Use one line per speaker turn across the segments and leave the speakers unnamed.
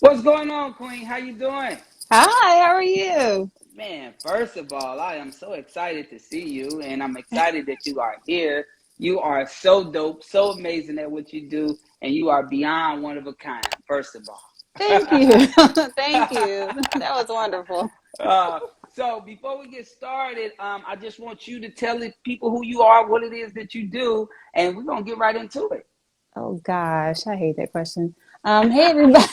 What's going on, Queen? How you doing?
Hi, how are you?
Man, first of all, I am so excited to see you, and I'm excited that you are here. You are so dope, so amazing at what you do, and you are beyond one of a kind, first of
Thank
all.
you. Thank you. That was wonderful.
uh, so before we get started, I just want you to tell the people who you are, what it is that you do, and we're gonna get right into it.
Oh gosh, I hate that question. Hey everybody.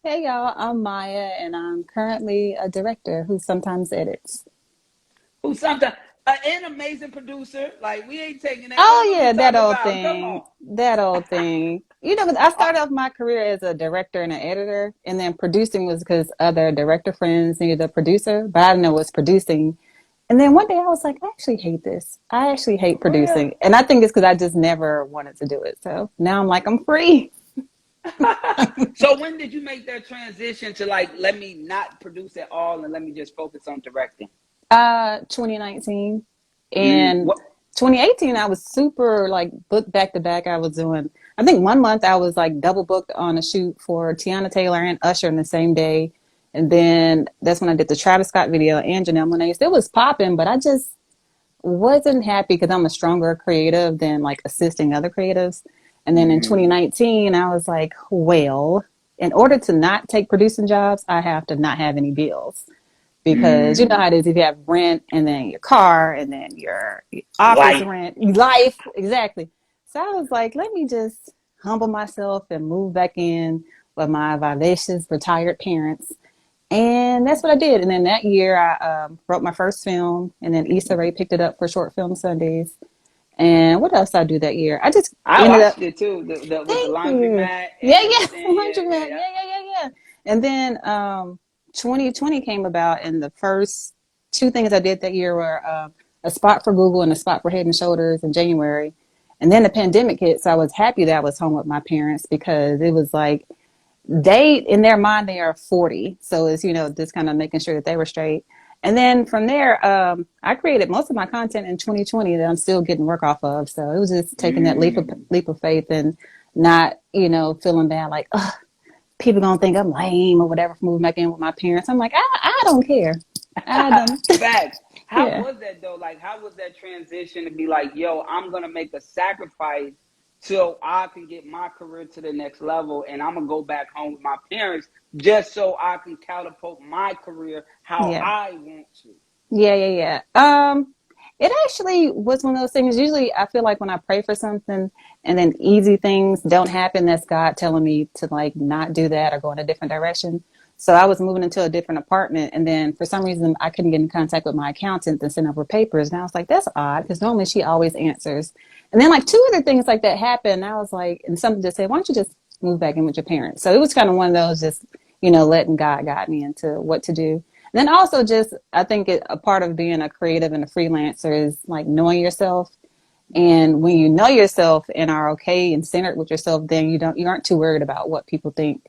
Hey y'all, I'm Maya and I'm currently a director who sometimes edits.
Who sometimes an amazing producer. Like we ain't taking that. I don't
Oh
know what
yeah,
you're
that
talking
old
about. Come
thing.
on.
That old thing. You know, 'cause I
Uh,
started off my career as a director and an editor, and then producing was because other director friends needed a producer, but I didn't know what was producing. And then one day I was like, I actually hate this. I actually hate
for real.
producing. And I think it's because I just never wanted to do it. So now I'm like, I'm free.
So when did you make that transition to like let me not produce at all and let me just focus on directing?
2019 and
What?
2018, I was super like booked back to back. I was doing, I think one month I was like double booked on a shoot for Tiana Taylor and Usher in the same day. And then that's when I did the Travis Scott video and Janelle Monáe. It was popping, but I just wasn't happy because I'm a stronger creative than like assisting other creatives. And then in
Mm,
2019, I was like, well, in order to not take producing jobs, I have to not have any bills because you know
mm,
how it is if you have rent and then your car and then your office
light.
rent, life, exactly. So I was like, let me just humble myself and move back in with my vivacious retired parents. And that's what I did. And then that year, I wrote my first film, and then Issa Rae picked it up for Short Film Sundays. And what else I do that year? I just
I
ended up.
watched it too. The with the
Thank you.
laundromat
Yeah,
and
yeah,
everything. Yeah, yeah,
laundromat.
yeah.
Yeah. And then 2020 came about, and the first two things I did that year were a spot for Google and a spot for Head and Shoulders in January. And then the pandemic hit, so I was happy that I was home with my parents because it was like they, in their mind, they are 40. So it's, just kind of making sure that they were straight. And then from there, I created most of my content in 2020 that I'm still getting work off of. So it was just taking that
Mm.
leap of faith and not, feeling bad like, oh, people gonna think I'm lame or whatever for moving back in with my parents. I'm like, I don't care. I don't.
Facts. How
Yeah.
was that though? Like, how was that transition to be like, yo, I'm gonna make a sacrifice so I can get my career to the next level, and I'm gonna go back home with my parents just so I can catapult my career how
Yeah.
I want to.
Yeah. It actually was one of those things. Usually, I feel like when I pray for something and then easy things don't happen, that's God telling me to like not do that or go in a different direction. So I was moving into a different apartment, and then for some reason, I couldn't get in contact with my accountant to send over papers. And I was like, that's odd because normally she always answers. And then like two other things like that happened. And I was like, and something just said, why don't you just move back in with your parents? So it was kind of one of those just letting God guide me into what to do. And then also just I think a part of being a creative and a freelancer is like knowing yourself. And when you know yourself and are okay and centered with yourself, then you aren't too worried about what people think.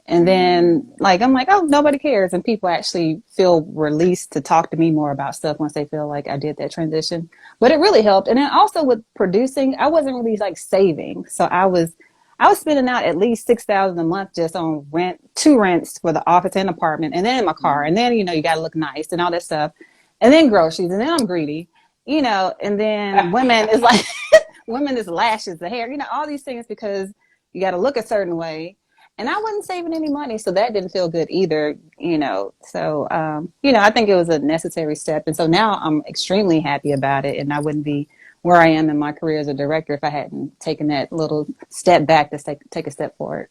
And then
Mm.
like I'm like, oh, nobody cares. And people actually feel released to talk to me more about stuff once they feel like I did that transition. But it really helped. And then also with producing, I wasn't really like saving. So I was spending out at least 6,000 a month just on rent, two rents for the office and apartment, and then in my car. And then, you got to look nice and all that stuff. And then groceries. And then I'm greedy, and then women is like, women is lashes, the hair, all these things because you got to look a certain way. And I wasn't saving any money, so that didn't feel good either. So, I think it was a necessary step. And so now I'm extremely happy about it. And I wouldn't be where I am in my career as a director if I hadn't taken that little step back to take a step forward.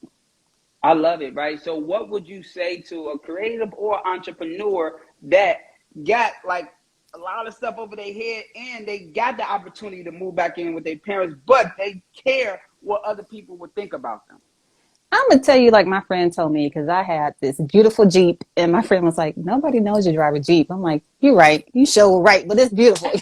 I love it, right? So, what would you say to a creative or entrepreneur that got like a lot of stuff over their head and they got the opportunity to move back in with their parents, but they care what other people would think about them?
I'm gonna tell you, like my friend told me, because I had this beautiful Jeep, and my friend was like, "Nobody knows you drive a Jeep." I'm like, "You're right. You sure right, but it's beautiful."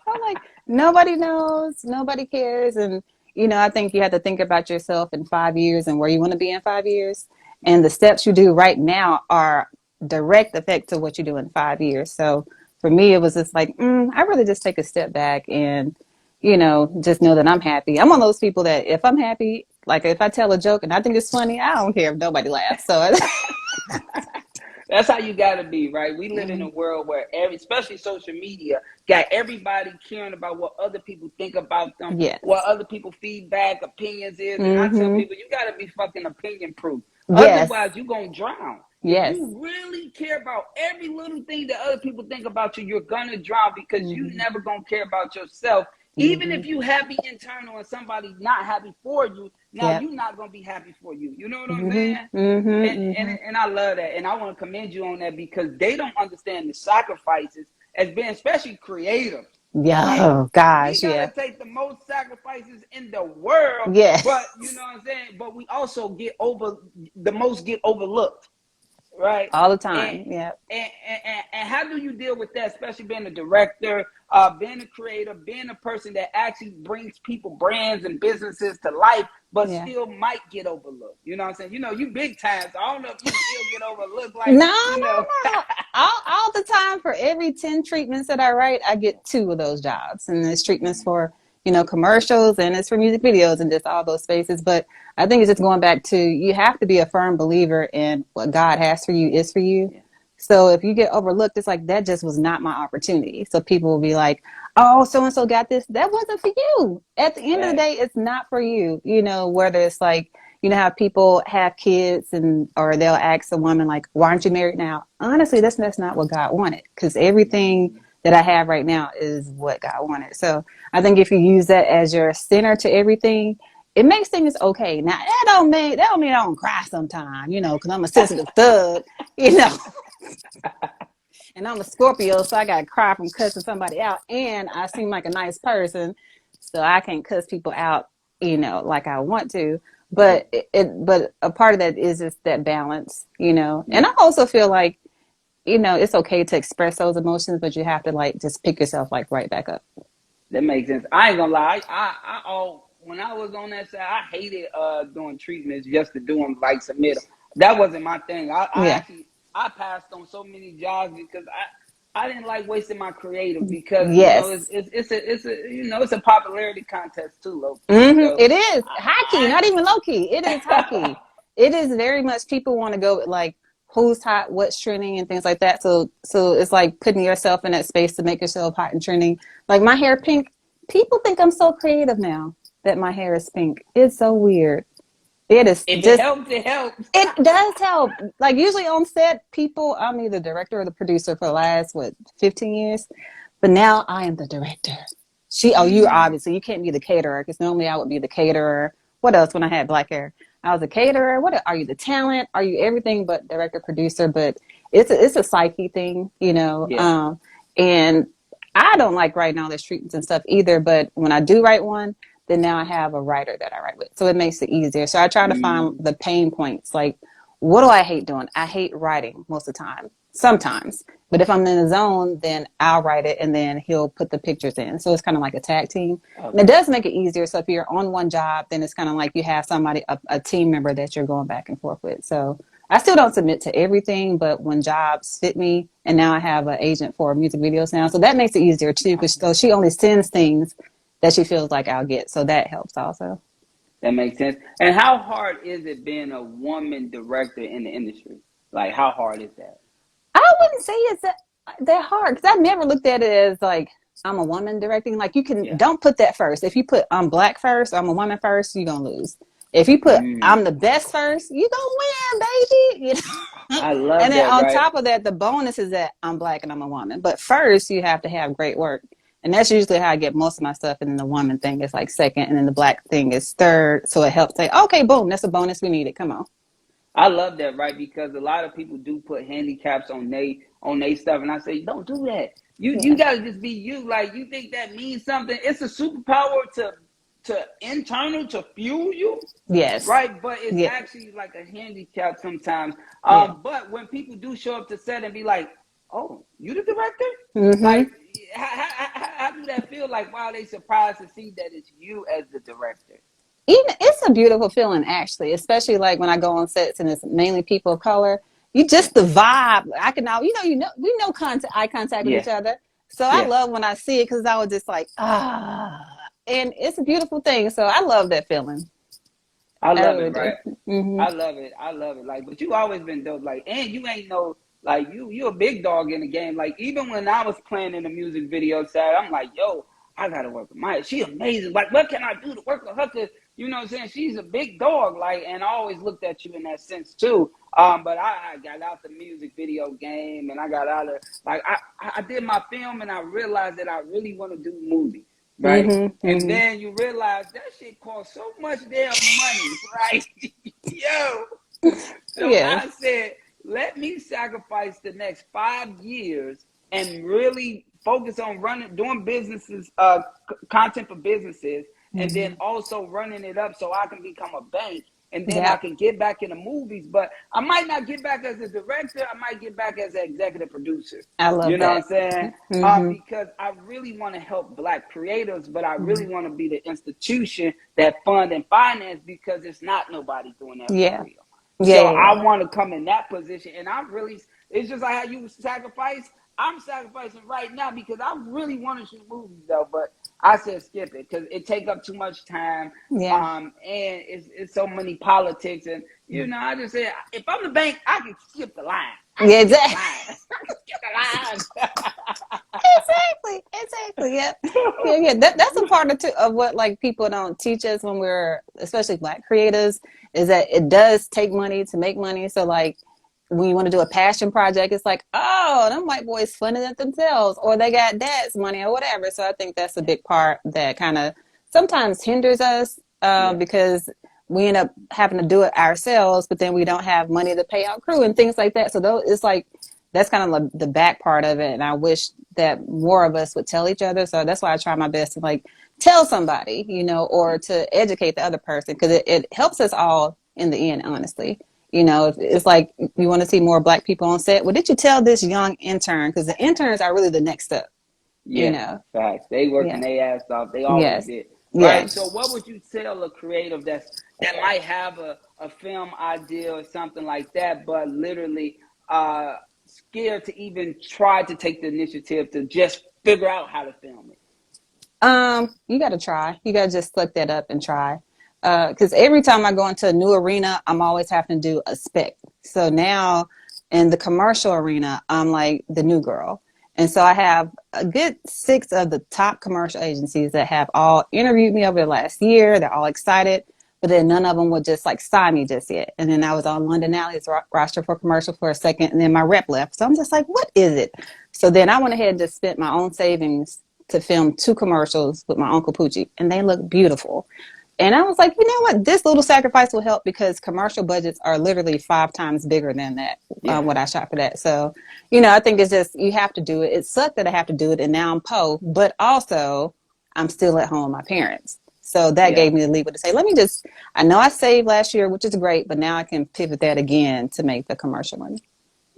I'm like, nobody knows, nobody cares. And, I think you have to think about yourself in 5 years and where you want to be in 5 years. And the steps you do right now are direct effect to what you do in 5 years. So for me, it was just like, I really just take a step back and, just know that I'm happy. I'm one of those people that if I'm happy, Like if I tell a joke and I think it's funny, I don't care if nobody laughs. So
That's how you gotta be, right? We live in a
Mhm.
world where especially social media, got everybody caring about what other people think about them, what
Yes.
other people feedback, opinions is. And I tell
Hmm.
people, you gotta be fucking opinion proof.
Yes.
Otherwise, you gonna drown. If
Yes.
you really care about every little thing that other people think about you, you're gonna drown because you
Hmm.
never gonna care about yourself. Even
Hmm.
if you happy internal and somebody's not happy for you, now
Yep.
you're not gonna be happy for you. You know what I'm
Hmm.
saying? and,
Hmm.
and
Hmm.
and I love that, and I want to commend you on that because they don't understand the sacrifices as being, especially creative.
Yeah.
Like
Oh
we
gosh. Yeah.
gotta take the most sacrifices in the world, but
Yes.
you know what I'm saying. But we also get overlooked, right?
All the
And
time. Yeah.
and how do you deal with that, especially being a director, being a creator, being a person that actually brings people brands and businesses to life, but
Yeah.
still might get overlooked? You know what I'm saying? You know, you big time, so I don't know if you still get overlooked,
No,
like, you know.
no, no. All the time, for every 10 treatments that I write, I get two of those jobs. And it's treatments for, commercials, and it's for music videos and just all those spaces. But I think it's just going back to, you have to be a firm believer in what God has for you is for you.
Yeah,
So if you get overlooked, it's like that just was not my opportunity. So people will be like, oh, so and so got this. That wasn't for you. At the end of the
facts.
day, it's not for you. Whether it's like, how people have kids, or they'll ask a woman like, why aren't you married now? Honestly, that's not what God wanted, because everything that I have right now is what God wanted. So I think if you use that as your center to everything, it makes things okay. Now that don't mean I don't cry sometime, because I'm a sensitive thug, you know. And I'm a Scorpio, so I got to cry from cussing somebody out. And I seem like a nice person, so I can't cuss people out, like I want to. But but a part of that is just that balance, And
Yeah,
I also feel like, it's okay to express those emotions, but you have to like just pick yourself like right back up.
that makes sense. I ain't gonna lie. I all when I was on that side, I hated doing treatments just to do them, like submit them. That wasn't my thing. I
Yeah.
actually I passed on so many jobs because I didn't like wasting my creative because
Yes.
it's a popularity contest too, low key. So
It is high key,
I,
not even low key. It is high key. It is very much, people want to go with like who's hot, what's trending, and things like that. So it's like putting yourself in that space to make yourself hot and trending. Like my hair pink. People think I'm so creative now that my hair is pink. It's so weird. It is
if it
just,
helps, it helps.
it does help. Like usually on set, I'm either the director or the producer for the last 15 years, but now I am the director. You obviously, you can't be the caterer, because normally I would be the caterer. What else when I had black hair? I was a caterer. What are you, the talent? Are you everything but director, producer? But it's a psyche thing,
Yeah.
and I don't like writing all these treatments and stuff either. But when I do write one, then now I have a writer that I write with, so it makes it easier. So I try to find
Mm.
the pain points. Like, what do I hate doing? I hate writing most of the time. Sometimes, but if I'm in the zone, then I'll write it and then he'll put the pictures in. So it's kind of like a tag team. And it
Okay.
does make it easier. So if you're on one job, then it's kind of like you have somebody, a team member that you're going back and forth with. So I still don't submit to everything, but when jobs fit me, and now I have an agent for music videos now. So that makes it easier too, because so she only sends things that she feels like I'll get. So that helps also.
That makes sense. And how hard is it being a woman director in the industry? Like, how hard is that?
I wouldn't say it's that hard, because I never looked at it as like I'm a woman directing. Like,
Yeah.
don't put that first. If you put I'm black first, I'm a woman first, you're gonna lose. If you put I'm
Mm.
the best first, you gonna win, baby.
I love
And then
that,
on
right?
top of that, the bonus is that I'm black and I'm a woman. But first, you have to have great work. And that's usually how I get most of my stuff. And then the woman thing is like second, and then the black thing is third. So it helps say, okay, boom, that's a bonus. We need it. Come on.
I love that, right? Because a lot of people do put handicaps on they stuff, and I say, don't do that. You
Yeah.
gotta just be you. Like, you think that means something? It's a superpower to internal to fuel you,
Yes.
right? But it's
Yeah.
actually like a handicap sometimes.
Yeah.
But when people do show up to set and be like, "Oh, you the director?"
Mm-hmm.
Like, how do that feel? Like, wow, they surprised to see that it's you as the director.
Even it's a beautiful feeling, actually, especially like when I go on sets and it's mainly people of color. You
Yeah,
just, the vibe. I can now, we know eye contact with
yeah,
each other. So I
yeah.
love when I see it, because I was just like, and it's a beautiful thing. So I love that feeling.
I
I
love
really
it,
do.
right?
Hmm.
I love it. I love it. Like, but you always been dope. Like, and you ain't no like you a big dog in the game. Like, even when I was playing in the music video side, I'm like, yo, I gotta work with Maya. She amazing. Like, what can I do to work with her? 'Cause, you know what I'm saying? She's a big dog. Like, and I always looked at you in that sense too. But I got out the music video game, and I got out of like I did my film, and I realized that I really want to do movies, right?
Hmm.
And
Hmm.
then you realize that shit costs so much damn money, right? Yo. So
Yes.
I said, let me sacrifice the next 5 years and really focus on doing businesses, content for businesses, and then
Hmm.
also running it up so I can become a bank. And then I
Yep.
can get back into movies, but I might not get back as a director. I might get back as an executive producer.
I
You
love
know what I'm
that.
saying?
Hmm.
Because I really want to help Black creators, but I really
Hmm.
want to be the institution that fund and finance because it's not nobody doing that for
Yeah.
real.
Yeah.
So
Yeah. Yeah.
I want to come in that position, and I really, it's just like how you sacrifice. I'm sacrificing right now because I really want to shoot movies though, but I said skip it because it take up too much time.
Yeah.
And it's so many politics, and you know, I just said if I'm the bank, I can skip the line. I can
Yeah.
skip the
Exactly.
line. I can skip the line.
Exactly. Exactly. Yep. Yeah. Yeah. That's a part of what like people don't teach us when we're, especially Black creators, is that it does take money to make money. So like when you want to do a passion project, it's like, oh, them white boys funding it themselves, or they got dad's money or whatever. So I think that's a big part that kind of sometimes hinders us
Yeah,
because we end up having to do it ourselves, but then we don't have money to pay out crew and things like that. So those, it's like that's kind of like the back part of it. And I wish that more of us would tell each other. So that's why I try my best to like tell somebody, you know, or to educate the other person because it helps us all in the end, honestly. You know, it's like you want to see more Black people on set. Well, did you tell this young intern? Because the interns are really the next step, you
yeah,
know?
facts. They working
Yeah.
their ass off. They always
Yes.
did,
Yeah.
right? So, what would you tell a creative that might have a film idea or something like that, but literally scared to even try to take the initiative to just figure out how to film it?
You got to try. You got to just look that up and try. Because every time I go into a new arena, I'm always having to do a spec. So now in the commercial arena, I'm like the new girl. And so I have a good 6 of the top commercial agencies that have all interviewed me over the last year. They're all excited, but then none of them would just like sign me just yet. And then I was on London Alley's roster for commercial for a second, and then my rep left. So I'm just like, what is it? So then I went ahead and just spent my own savings to film 2 commercials with my Uncle Poochie, and they look beautiful. And I was like, you know what? This little sacrifice will help because commercial budgets are literally 5 times bigger than that,
Yeah,
what I shot for that. So, you know, I think it's just, you have to do it. It sucked that I have to do it. And now I'm Poe, but also I'm still at home with my parents. So that
yeah.
gave me the leeway to say, let me just, I know I saved last year, which is great, but now I can pivot that again to make the commercial money.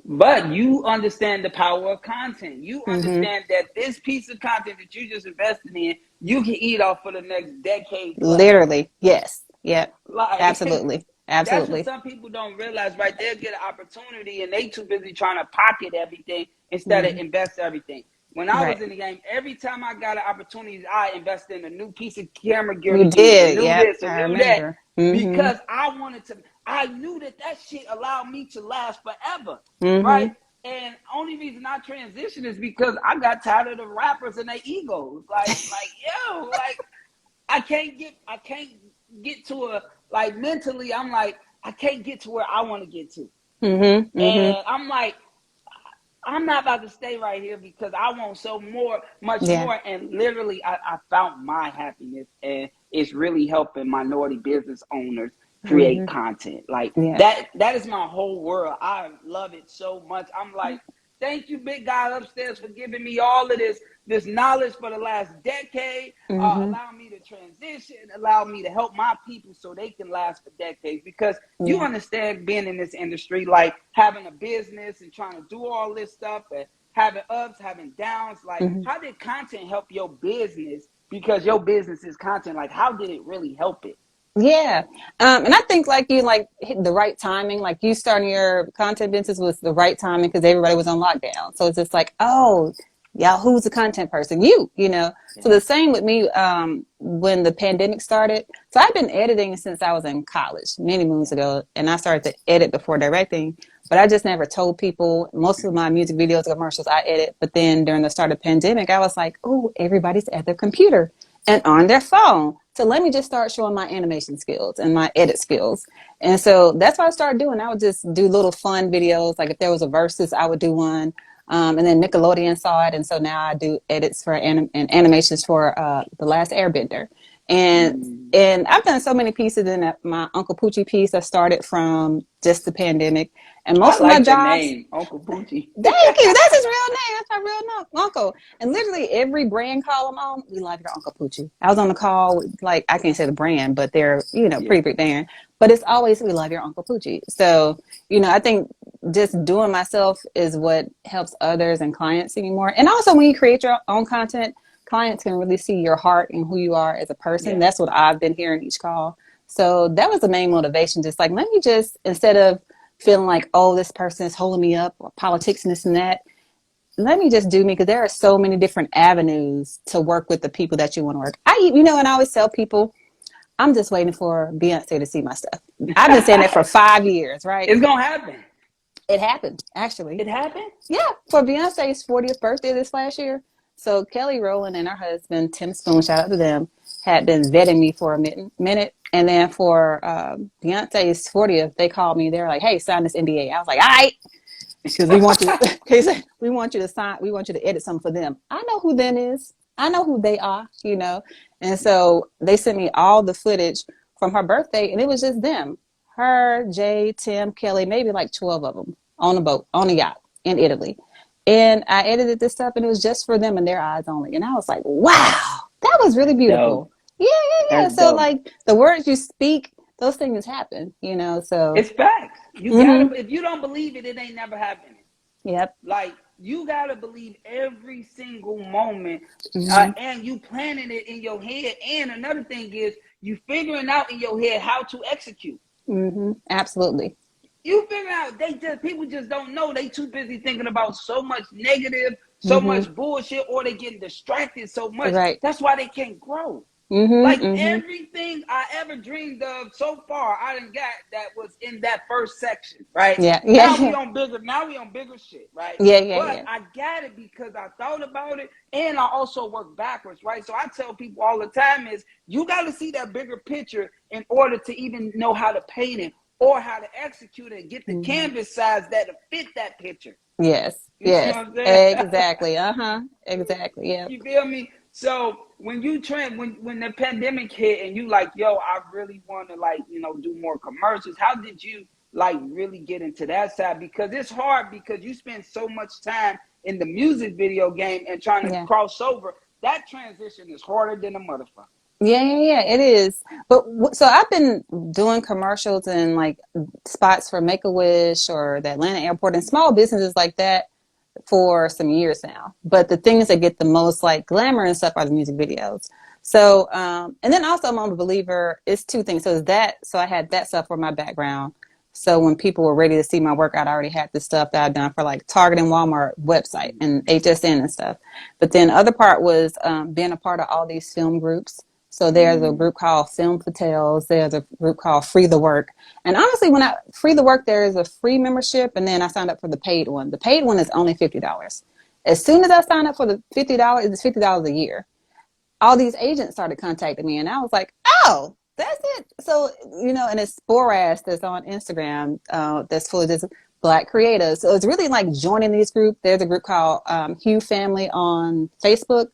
But you understand the power of content. You
Mm-hmm.
understand that this piece of content that you just invested in, you can eat off for the next decade plus.
Literally. Yes. Yep.
Like
Absolutely.
that's what
Absolutely.
some people don't realize, right? They'll get an opportunity and they too busy trying to pocket everything instead of
Mm-hmm.
invest everything. When I was
Right.
in the game, every time I got an opportunity, I invested in a new piece of camera gear to
You
use, a
did.
new
Yep.
this, a
I
new that,
remember. Mm-hmm.
because I wanted to. I knew that that shit allowed me to last forever, right?
Mm-hmm.
And only reason I transitioned is because I got tired of the rappers and their egos. Like I can't get to a like mentally. I'm like I can't get to where I want to get to,
Mm-hmm. Mm-hmm.
and I'm like I'm not about to stay right here because I want so much
Yeah.
more. And literally, I found my happiness, and it's really helping minority business owners create
Mm-hmm.
content. Like
Yeah.
that is my whole world. I love it so much. I'm like, thank you, big guy upstairs, for giving me all of this knowledge for the last decade,
Mm-hmm.
allow me to transition, allow me to help my people so they can last for decades. Because you
Yeah.
understand being in this industry, like having a business and trying to do all this stuff and having ups, having downs. Like,
Mm-hmm.
how did content help your business? Because your business is content. Like, how did it really help it?
Yeah. And I think like you like hit the right timing. Like you starting your content business was the right timing because everybody was on lockdown. So it's just like, oh, Y'all, who's the content person? You know. So the same with me when the pandemic started. So I've been editing since I was in college, many moons ago, and I started to edit before directing. But I just never told people. Most of my music videos, commercials, I edit. But then during the start of the pandemic, I was like, oh, everybody's at their computer and on their phone. So let me just start showing my animation skills and my edit skills. And so that's what I started doing. I would just do little fun videos. Like if there was a versus, I would do one. And then Nickelodeon saw it, and so now I do edits for and animations for The Last Airbender, and I've done so many pieces. In my Uncle Poochie piece, I started from just the pandemic, and
I
most of my
like the
jobs.
name, Uncle Poochie.
Thank you. That's his real name. That's my real uncle. And literally every brand call I'm on, we love your Uncle Poochie. I was on the call with, like, I can't say the brand, but they're,
Yeah.
pretty big brand. But it's always, we love your Uncle Poochie. So, I think just doing myself is what helps others and clients see me more. And also when you create your own content, clients can really see your heart and who you are as a person.
Yeah.
That's what I've been hearing each call. So that was the main motivation. Just like, let me just, instead of feeling like, oh, this person is holding me up or politics and this and that, let me just do me, because there are so many different avenues to work with the people that you want to work. And I always tell people, I'm just waiting for Beyonce to see my stuff. I've been saying that for 5 years, right?
It's gonna happen.
It happened, actually.
It happened?
Yeah, for Beyonce's 40th birthday this last year. So Kelly Rowland and her husband, Tim Spoon, shout out to them, had been vetting me for a minute. And then for Beyonce's 40th, they called me. They were like, hey, sign this NDA. I was like, all right. Because we want you we want you to sign, we want you to edit something for them. I know who them is. I know who they are, And so they sent me all the footage from her birthday, and it was just them. Her, Jay, Tim, Kelly, maybe like 12 of them on a boat, on a yacht in Italy. And I edited this stuff, and it was just for them and their eyes only. And I was like, wow, that was really beautiful.
Dope.
Yeah.
That's
So
dope.
like the words you speak, those things happen, so.
It's facts. You gotta, if you don't believe it, it ain't never happening.
Yep.
Like, you gotta believe every single moment, and you planning it in your head. And another thing is, you figuring out in your head how to execute.
Absolutely.
You figure out, people just don't know. They too busy thinking about so much negative, so much bullshit, or they getting distracted so much.
Right.
That's why they can't grow. Everything I ever dreamed of so far, I done got that was in that first section, right?
Yeah.
Now we on bigger shit, right? But I got it because I thought about it, and I also work backwards, right? So I tell people all the time is, you got to see that bigger picture in order to even know how to paint it or how to execute it and get the canvas size that'll fit that picture.
Yes.
You see what I'm saying?
Exactly. Exactly. Yeah.
You feel me? So when when the pandemic hit and you like, yo, I really want to do more commercials. How did you really get into that side? Because it's hard, because you spend so much time in the music video game and trying to cross over. That transition is harder than a motherfucker.
Yeah, it is. But so I've been doing commercials and like spots for Make-A-Wish or the Atlanta airport and small businesses like that for some years now. But the things that get the most like glamour and stuff are the music videos. So, and then also I'm a believer, it's two things. So I had that stuff for my background. So when people were ready to see my work, I'd already had the stuff that I'd done for like Target and Walmart website and HSN and stuff. But then the other part was being a part of all these film groups. So there's a group called Film Fatales. There's a group called Free the Work. And honestly, when I Free the Work, there is a free membership, and then I signed up for the paid one. The paid one is only $50. As soon as I signed up for the $50, it's $50 a year. All these agents started contacting me, and I was like, oh, that's it. So, and it's Sporas that's on Instagram that's full of just Black creators. So it's really like joining these groups. There's a group called Hugh Family on Facebook.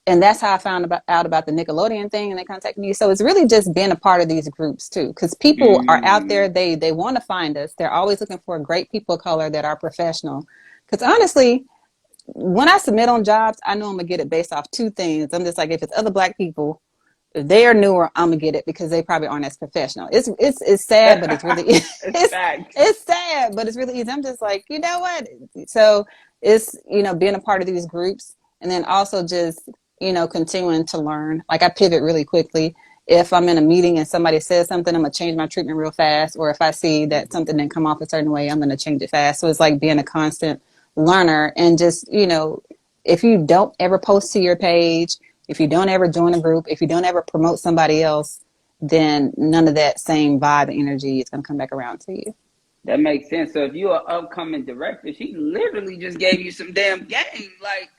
And that's how I found out about the Nickelodeon thing, and they contacted me. So it's really just being a part of these groups too, because people are out there. They want to find us. They're always looking for great people of color that are professional. Because honestly, when I submit on jobs, I know I'm gonna get it based off two things. I'm just like, if it's other Black people, if they are newer, I'm gonna get it because they probably aren't as professional. It's sad, but it's really it's sad, but it's really easy. I'm just like, you know what? So it's being a part of these groups, and then also just continuing to learn. Like I pivot really quickly. If I'm in a meeting and somebody says something, I'm going to change my treatment real fast. Or if I see that something didn't come off a certain way, I'm going to change it fast. So it's like being a constant learner and just, if you don't ever post to your page, if you don't ever join a group, if you don't ever promote somebody else, then none of that same vibe and energy is going to come back around to you.
That makes sense. So if you're an upcoming director, she literally just gave you some damn game. Like,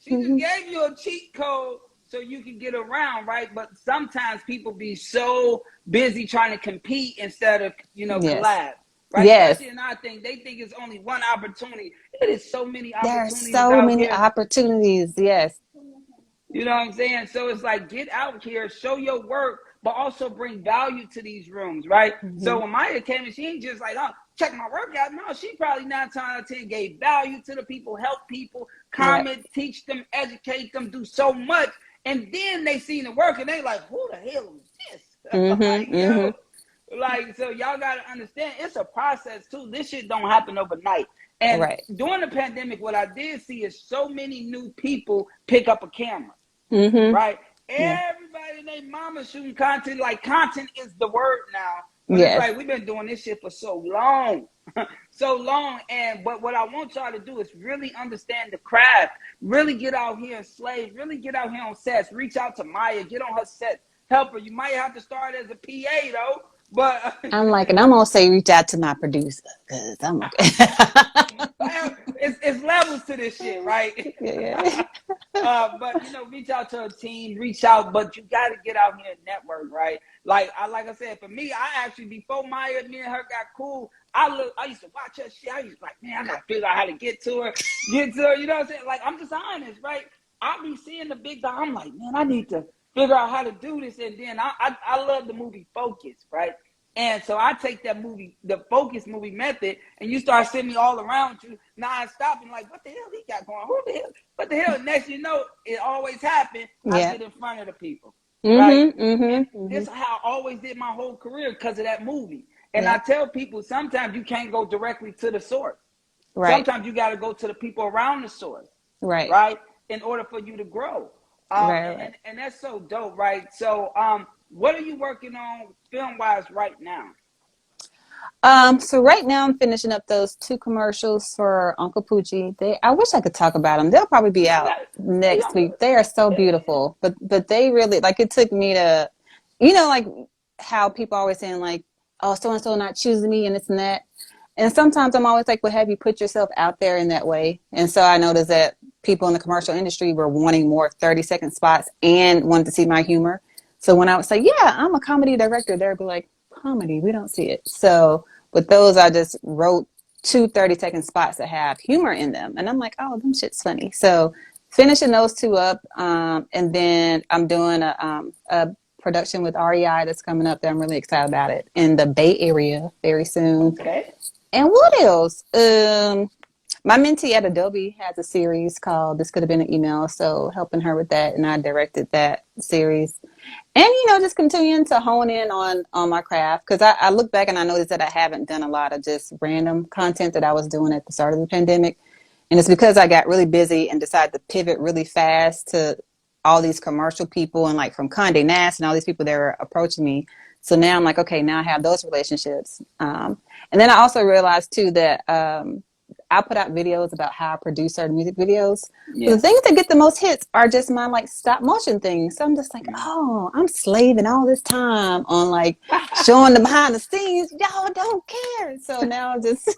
she just gave you a cheat code so you can get around, right? But sometimes people be so busy trying to compete instead of,
Yes.
collab. Right?
Yes.
Especially in our thing, they think it's only one opportunity. It is so many
There are
opportunities
so
out
many
here.
opportunities. Yes.
You know what I'm saying? So it's like, get out here, show your work, but also bring value to these rooms, right? So when Maya came in, she ain't just like, oh, check my work out. No, she probably 9 times out of 10 gave value to the people, help people, comment, teach them, educate them, do so much. And then they seen the work and they like, who the hell is this? Like, so y'all got to understand, it's a process too. This shit don't happen overnight. And during the pandemic, what I did see is so many new people pick up a camera, right? Everybody and their mama shooting content. Like, content is the word now. But it's like, we've been doing this shit for so long. But what I want y'all to do is really understand the craft, really get out here and slave, really get out here on sets, reach out to Maya, get on her set, help her. You might have to start as a PA though. But
I'm like, and I'm gonna say reach out to my producer because I'm okay.
it's levels to this shit, right? But reach out to a team, reach out, but you got to get out here and network, right? Like I said, for me, I actually, before Maya, me and her got cool, I used to watch her shit. I used to like, man, I gotta figure out how to get to her. You know what I'm saying? Like, I'm just honest, right? I be seeing the big guy. I'm like, man, I need to figure out how to do this. And then I love the movie Focus, right? And so I take that movie, the Focus movie method, and you start seeing me all around you, non-stop, and like, what the hell he got going on? Who the hell? What the hell? Next you know, it always happened. I get in front of the people, right? This is how I always did my whole career because of that movie. And I tell people, sometimes you can't go directly to the source. Sometimes you got to go to the people around the source, right? In order for you to grow. And that's so dope, right? So, what are you working on film-wise right now?
So right now I'm finishing up those 2 commercials for Uncle Poochie. I wish I could talk about them. They'll probably be out next week. They are so beautiful, but they really, like, it took me to, like how people always saying like, oh, so-and-so not choosing me and this and that. And sometimes I'm always like, well, have you put yourself out there in that way? And so I noticed that people in the commercial industry were wanting more 30-second spots and wanted to see my humor. So when I would say, yeah, I'm a comedy director, they'd be like, comedy, we don't see it. So with those, I just wrote 2 30-second spots that have humor in them. And I'm like, oh, them shit's funny. So finishing those 2 up. And then I'm doing a production with REI that's coming up that I'm really excited about it in the Bay Area very soon.
Okay.
And what else? My mentee at Adobe has a series called This Could Have Been an Email. So helping her with that. And I directed that series. And, just continuing to hone in on my craft. Because I look back and I noticed that I haven't done a lot of just random content that I was doing at the start of the pandemic. And it's because I got really busy and decided to pivot really fast to all these commercial people and like from Condé Nast and all these people that were approaching me. So now I'm like, okay, now I have those relationships. And then I also realized too that I put out videos about how I produce certain music videos. Yeah. The things that get the most hits are just my like stop motion things. So I'm just like, oh, I'm slaving all this time on like showing the behind the scenes. Y'all don't care. So now I'm just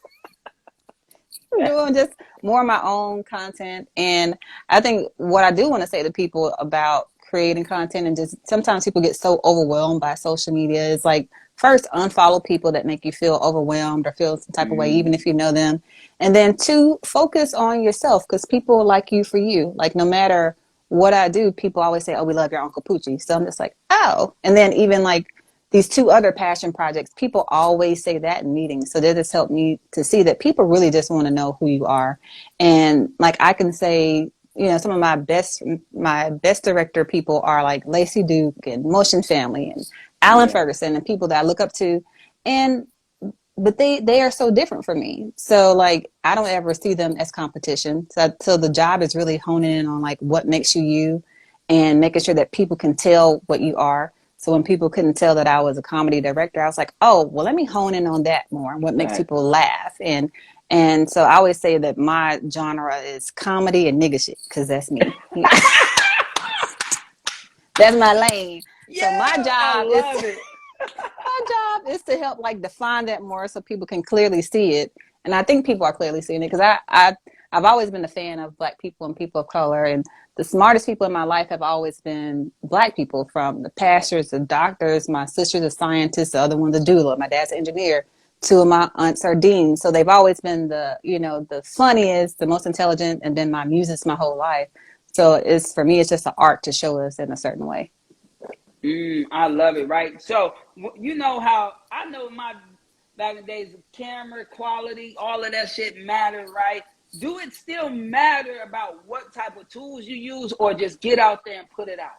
doing just more of my own content. And I think what I do want to say to people about creating content, and just sometimes people get so overwhelmed by social media, is like, first, unfollow people that make you feel overwhelmed or feel some type of way, even if you know them. And then 2, focus on yourself, because people like you for you. Like, no matter what I do, people always say, oh, we love your Uncle Poochie. So I'm just like, oh. And then even like these 2 other passion projects, people always say that in meetings. So that just helped me to see that people really just want to know who you are. And like, I can say, some of my best director people are like Lacey Duke and Motion Family and Alan Ferguson and people that I look up to. But they are so different from me. So like, I don't ever see them as competition. So the job is really honing in on like what makes you and making sure that people can tell what you are. So when people couldn't tell that I was a comedy director, I was like, oh, well, let me hone in on that more and what makes
Right.
people laugh. And so I always say that my genre is comedy and nigga shit because that's me. That's my lane. So
Yeah, I love it.
my job is to help like define that more so people can clearly see it. And I think people are clearly seeing it because I've always been a fan of Black people and people of color. And the smartest people in my life have always been Black people, from the pastors, the doctors, my sister's a scientist, the other one's a doula, my dad's an engineer. Two of my aunts are deans. So they've always been the funniest, the most intelligent, and then my music's my whole life. So it's, for me, it's just an art to show us in a certain way.
I love it, right? So, you know how I know my back in the days, camera quality, all of that shit matter, right? Do it still matter about what type of tools you use, or just get out there and put it out?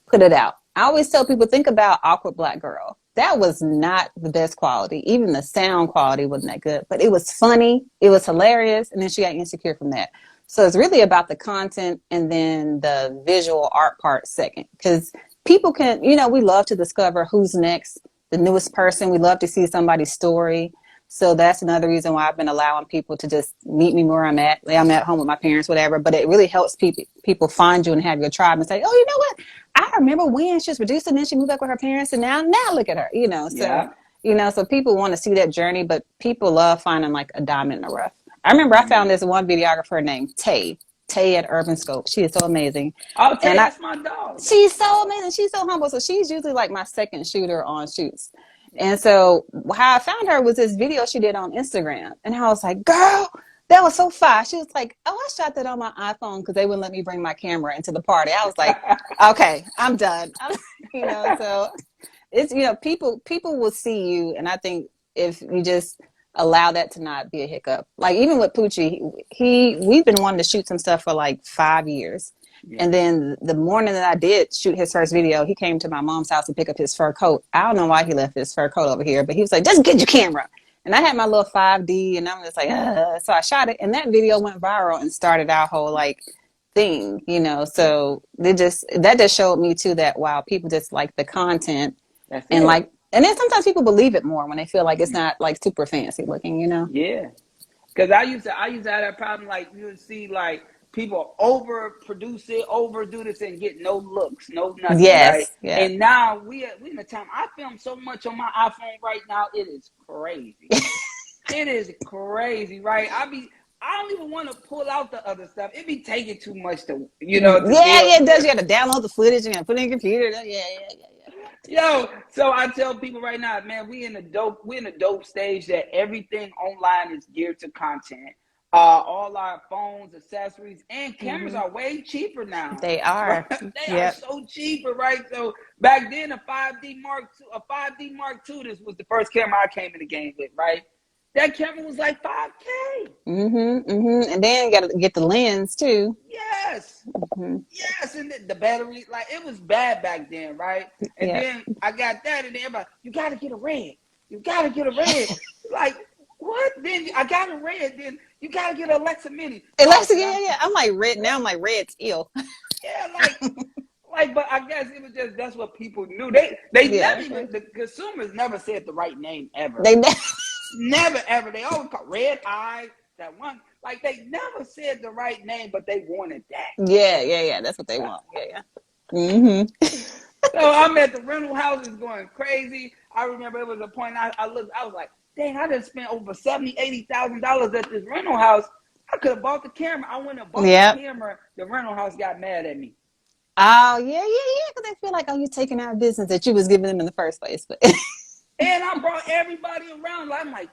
Put it out. I always tell people, think about Awkward Black Girl. That was not the best quality. Even the sound quality wasn't that good, but it was funny. It was hilarious. And then she got insecure from that. So it's really about the content and then the visual art part second. Because people can, we love to discover who's next, the newest person. We love to see somebody's story. So that's another reason why I've been allowing people to just meet me where I'm at. Like, I'm at home with my parents, whatever. But it really helps people find you and have your tribe and say, oh, you know what? I remember when she was producing, and then she moved back with her parents, and now look at her. So
Yeah.
so people want to see that journey, but people love finding like a diamond in the rough. I remember I found this one videographer named Tay at Urban Scope. She is so amazing,
I'll tell
and
you, that's my dog.
she's so amazing. She's so humble. So she's usually like my second shooter on shoots. And so how I found her was this video she did on Instagram. And I was like, girl, that was so fire. She was like, oh, I shot that on my iPhone because they wouldn't let me bring my camera into the party. I was like, okay, I'm done. So it's, people will see you. And I think if you just allow that to not be a hiccup, like even with Poochie, we've been wanting to shoot some stuff for like 5 years.
Yeah.
And then the morning that I did shoot his first video, he came to my mom's house to pick up his fur coat. I don't know why he left his fur coat over here, but he was like, just get your camera. And I had my little 5D and I'm just like, so I shot it. And that video went viral and started our whole like thing, so that just showed me too that wow, people just like the content.
That's
And
it.
like, and then sometimes people believe it more when they feel like it's not like super fancy looking.
Yeah. Because I used to have that problem. Like, you would see like people overproduce it, overdo this, and get no looks, no nothing, right?
Yes. Yeah.
And now we in the time, I film so much on my iPhone right now, it is crazy. It is crazy, right? I don't even want to pull out the other stuff. It be taking too much to
Yeah, it does. You got to download the footage and put it in your computer. Yeah.
Yo, so I tell people right now, man, we're in a dope stage that everything online is geared to content. All our phones, accessories, and cameras are way cheaper now.
They are.
They are so cheaper, right? So back then, a 5D Mark II, this was the first camera I came in the game with, right? That camera was like $5K.
And then you got to get the lens too.
Yes. Yes, and the battery, like, it was bad back then, right? And then I got that, and then everybody, you got to get a red. You got to get a red. Like, what? Then I got a red, then you got to get an Alexa Mini.
Alexa, yeah. I'm like red now. I'm like red's ill.
Yeah, like, but I guess it was just, that's what people knew. They never even, the consumers never said the right name ever.
They
never ever. They always call Red Eye, that one. Like, they never said the right name, but they wanted that.
Yeah. That's what they want. Yeah.
So I'm at the rental houses going crazy. I remember it was a point I looked, I was like, dang, I just spent over $70,000-$80,000 at this rental house. I could have bought the camera. I went and bought the camera. The rental house got mad at me.
Oh, yeah. Because they feel like, oh, you're taking out business that you was giving them in the first place. But
and I brought everybody around. I'm like,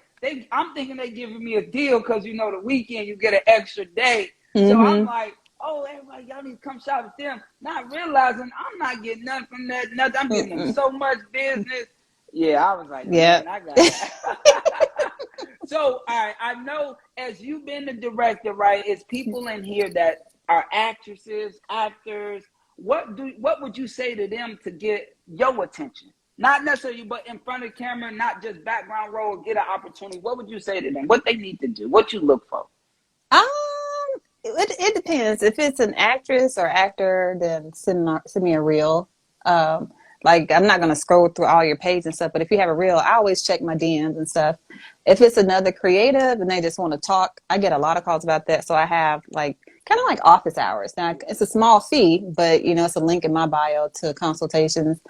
I'm thinking they giving me a deal because, the weekend you get an extra day. So I'm like, oh, everybody, y'all need to come shop with them. Not realizing I'm not getting nothing from that. Nothing. I'm getting them so much business. Yeah, I was like, man, I got that. So, all right, I know as you've been the director, right, it's people in here that are actresses, actors. What would you say to them to get your attention? Not necessarily, but in front of the camera, not just background role, get an opportunity. What would you say to them? What they need to do? What you look for?
It depends. If it's an actress or actor, then send me a reel. Like, I'm not going to scroll through all your page and stuff, but if you have a reel, I always check my DMs and stuff. If it's another creative and they just want to talk, I get a lot of calls about that. So I have like kind of like office hours. Now, it's a small fee, but it's a link in my bio to consultations.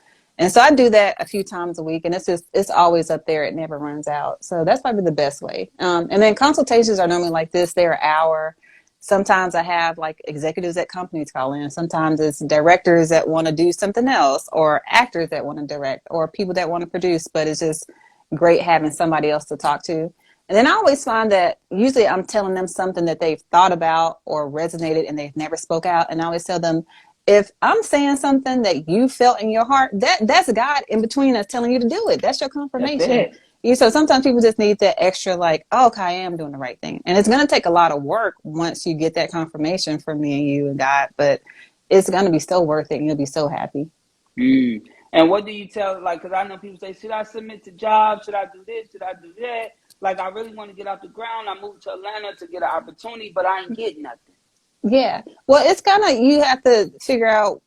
And so I do that a few times a week, and it's always up there. It never runs out. So that's probably the best way. And then consultations are normally like this. They're an hour. Sometimes I have like executives at companies call in. Sometimes it's directors that want to do something else, or actors that want to direct, or people that want to produce. But it's just great having somebody else to talk to. And then I always find that usually I'm telling them something that they've thought about or resonated and they've never spoke out. And I always tell them, if I'm saying something that you felt in your heart, that's God in between us telling you to do it. That's your confirmation. So sometimes people just need that extra, like, oh, okay, I am doing the right thing. And it's going to take a lot of work once you get that confirmation from me and you and God, but it's going to be so worth it. And you'll be so happy.
And what do you tell, like, because I know people say, should I submit to jobs? Should I do this? Should I do that? Like, I really want to get off the ground. I moved to Atlanta to get an opportunity, but I ain't getting nothing.
Yeah. Well, it's kind of, you have to figure out,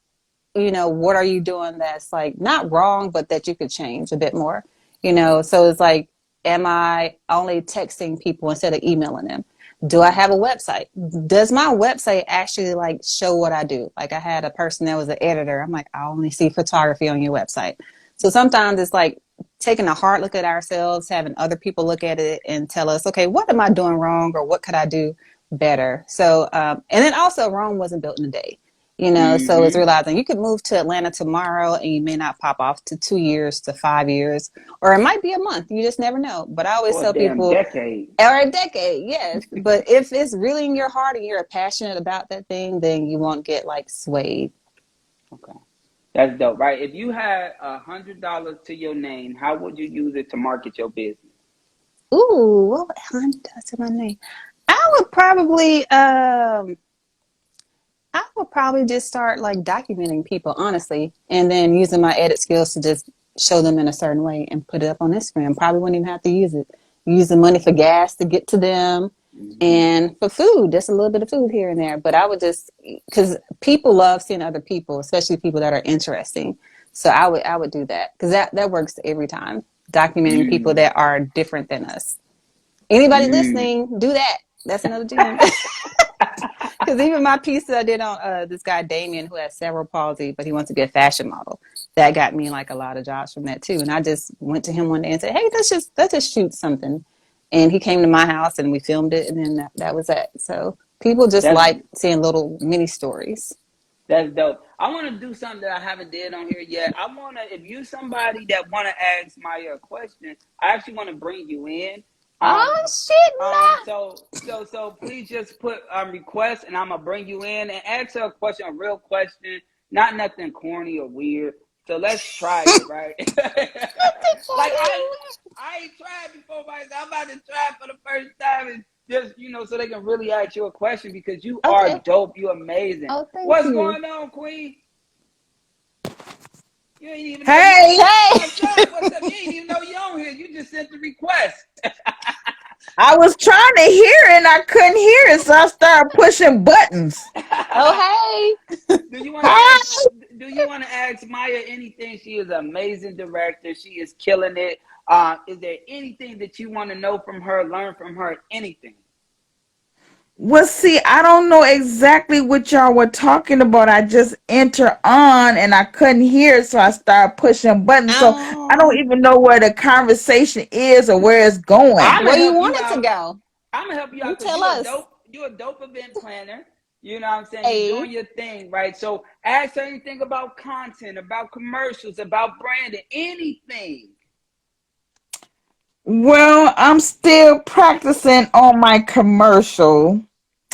what are you doing that's like not wrong, but that you could change a bit more, so it's like, am I only texting people instead of emailing them? Do I have a website? Does my website actually like show what I do? Like, I had a person that was an editor. I'm like, I only see photography on your website. So sometimes it's like taking a hard look at ourselves, having other people look at it and tell us, okay, what am I doing wrong, or what could I do better? So, and then also, Rome wasn't built in a day. So it's realizing you could move to Atlanta tomorrow and you may not pop off to 2 years to 5 years, or it might be a month. You just never know. But I always tell people,
decade.
Or a decade, yes. But if it's really in your heart and you're passionate about that thing, then you won't get like swayed.
Okay. That's dope, right? If you had $100 to your name, how would you use it to market your business?
Ooh, what would $100 to my name? I would probably just start like documenting people, honestly, and then using my edit skills to just show them in a certain way and put it up on Instagram. Probably wouldn't even have to use it. Use the money for gas to get to them, and for food, just a little bit of food here and there. But I would just, because people love seeing other people, especially people that are interesting. So I would do that, because that works every time. Documenting people that are different than us. Anybody listening, do that. That's another gem. Because even my piece that I did on this guy Damien, who has cerebral palsy, but he wants to be a fashion model, that got me like a lot of jobs from that too. And I just went to him one day and said, "Hey, let's just shoot something." And he came to my house and we filmed it, and then that was it. So people just like seeing little mini stories.
That's dope. I want to do something that I haven't did on here yet. I want to, if you somebody that want to ask Maya a question, I actually want to bring you in. So please just put request, and I'm gonna bring you in and ask her a question, a real question, not nothing corny or weird. So let's try it, right? Like I ain't tried before, but I'm about to try it for the first time, and just so they can really ask you a question, because you are dope. You're amazing.
Oh, thank
What's
you.
going on, Queen? You ain't even
Hey.
What's up? You ain't even know you're on here. You just sent the request.
I was trying to hear it and I couldn't hear it, so I started pushing buttons.
Oh, hey.
Do you want to ask Maya anything? She is an amazing director. She is killing it. Is there anything that you want to know from her, learn from her, anything?
Well, see, I don't know exactly what y'all were talking about. I just entered on and I couldn't hear it, so I started pushing buttons. So I don't even know where the conversation is or where it's going.
Where you want it to go?
I'm gonna help you out.
Tell us.
You're a dope event planner. You know what I'm saying? Hey. You're doing your thing, right? So ask her anything about content, about commercials, about branding, anything.
Well, I'm still practicing on my commercial.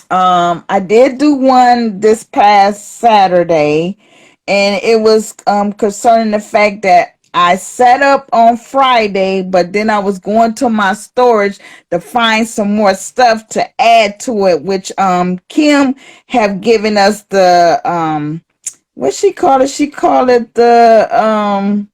I did do one this past Saturday, and it was concerning the fact that I set up on Friday, but then I was going to my storage to find some more stuff to add to it, which Kim have given us the what she called it? She called it the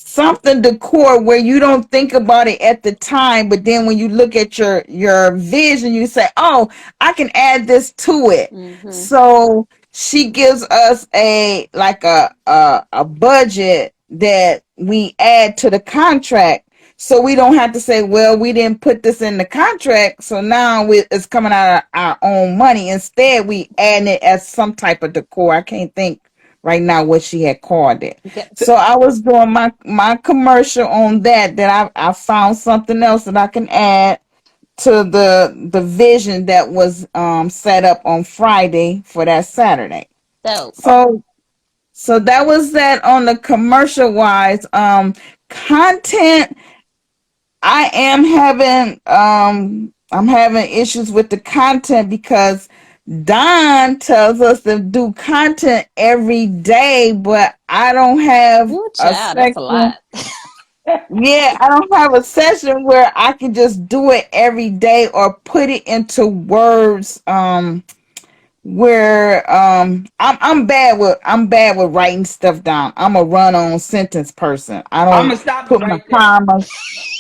something decor, where you don't think about it at the time, but then when you look at your vision, you say, oh, I can add this to it. So she gives us a budget that we add to the contract, so we don't have to say, well, we didn't put this in the contract, so now it's coming out of our own money. Instead, we add it as some type of decor. I can't think right now what she had called it.
Okay.
So,
So I was doing my commercial on that I found something else that I can add to the vision that was set up on Friday for that Saturday.
So
So so that was that on the commercial wise. Content, I am having I'm having issues with the content because Don tells us to do content every day, but I don't have
ooh,
a
child, that's a
section.
lot.
Yeah, I don't have a session where I can just do it every day or put it into words. Where I'm bad with writing stuff down. I'm a run on sentence person. I
I'm
don't
gonna stop you
put my
right there.
commas.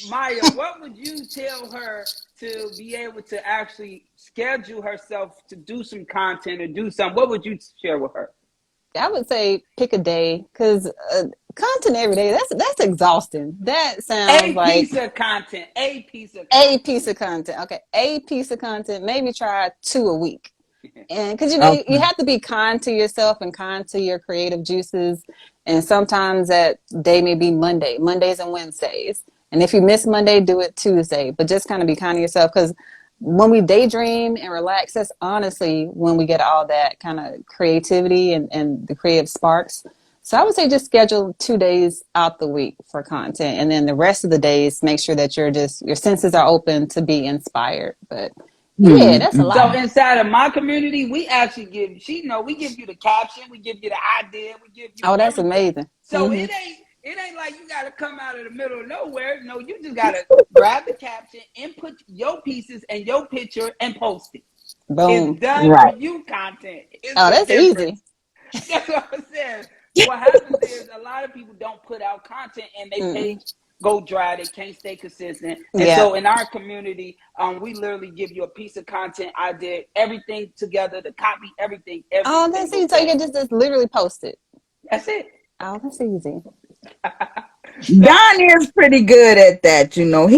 Maya, what would you tell her to be able to actually schedule herself to do some content or do something? What would you share with her?
I would say pick a day because content every day, that's exhausting. That sounds
A
like
piece of content. A piece of
a
content.
piece of content. Okay, a piece of content. Maybe try 2 a week. And because you
Okay.
have to be kind to yourself and kind to your creative juices. And sometimes that day may be Mondays and Wednesdays. And if you miss Monday, do it Tuesday. But just kind of be kind to yourself because when we daydream and relax, that's honestly when we get all that kind of creativity and the creative sparks. So I would say just schedule 2 days out the week for content, and then the rest of the days make sure that your senses are open to be inspired. But yeah, that's a
Mm-hmm.
So
lot.
inside of my community, we actually we give you the caption, we give you the idea, we give you
Oh, that's
everything.
amazing.
So
Hmm.
it ain't like you gotta come out of the middle of nowhere. No, you just gotta grab the caption, input your pieces and your picture and post it. It's
Boom.
done for
Right.
you content. It's
Oh,
the
that's easy.
difference. That's what I'm saying. What happens is a lot of people don't put out content and they
Mm-mm.
page go dry. They can't stay consistent. And
Yeah.
so in our community, we literally give you a piece of content. I did everything together, the copy, everything, every
Oh, that's
single
easy. So you
day.
can just literally post it.
That's it.
Oh, that's easy.
So
Don is pretty good at that, you know.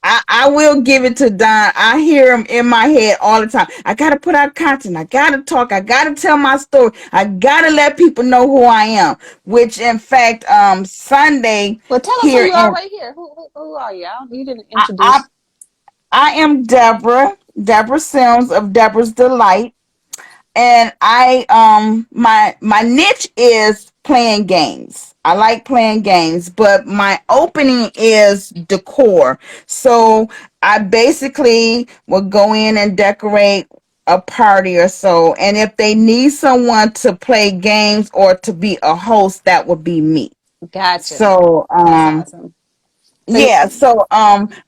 I will give it to Don. I hear him in my head all the time. I gotta put out content. I gotta talk. I gotta tell my story. I gotta let people know who I am. Which, in fact, Sunday
Well, tell us who
here
you are
in
right here. Who are you? You didn't
I, I
introduce.
I am Deborah Sims of Deborah's Delight, and I my niche is playing games. I like playing games, but my opening is decor. So I basically will go in and decorate a party or so, and if they need someone to play games or to be a host, that would be me.
Gotcha.
So
That's awesome. So you,
yeah, so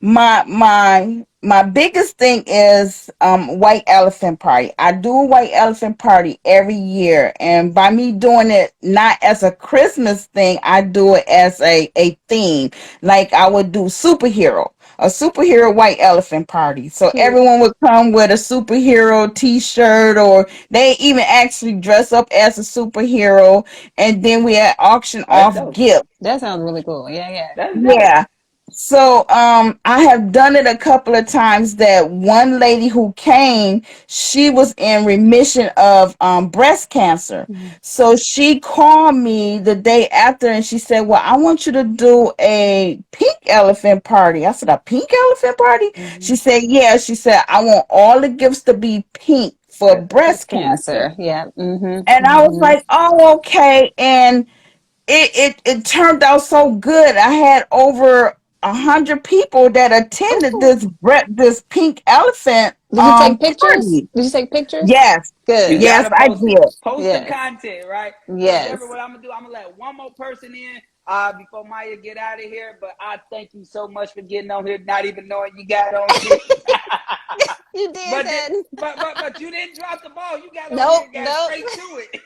my biggest thing is white elephant party. I do a white elephant party every year, and by me doing it not as a Christmas thing, I do it as a theme. Like I would do a superhero white elephant party. So
cute.
everyone would come with a superhero t-shirt, or they even actually dress up as a superhero, and then we had auction
that's
off
dope.
gifts.
That sounds really cool. Yeah, yeah.
That's dope.
Yeah. So I have done it a couple of times. That one lady who came, she was in remission of breast cancer.
Mhm.
So she called me the day after and she said, "Well, I want you to do a pink elephant party." I said, "A pink elephant party?" She
Mhm.
said, "Yeah." She said, "I want all the gifts to be pink for
That's dope.
Breast
breast cancer."
cancer. Yeah. Mm-hmm.
And I was
Mm-hmm.
like, "Oh, okay." And it turned out so good. I had over 100 people that attended
Oh,
this pink elephant
did you take pictures?
party.
Did you take pictures?
Yes,
You
Good.
yes,
gotta
I
post it.
did.
Post the
Yes.
content, right? So Deborah,
Yes.
what I'm gonna do, I'm gonna let one more person in before Maya get out of here. But I thank you so much for getting on here, not even knowing you got on here.
You did that.
But you didn't drop the ball. You got on here
Nope.
and got
Nope.
straight to it.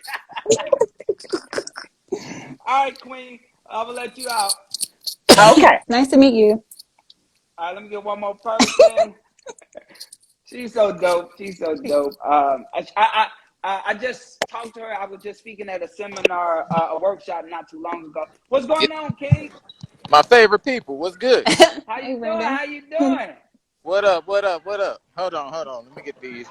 All right, Queen. I'm gonna let you out.
Okay.
Nice to meet you.
All right, let me get one more person. She's so dope. She's so dope. I just talked to her. I was just speaking at a seminar, a workshop not too long ago. What's
Yeah,
going on, King?
my favorite people. What's good?
How
Hey,
you doing?
Brandon.
How you doing?
What up? What up? What up? Hold on, hold on. Let me get these.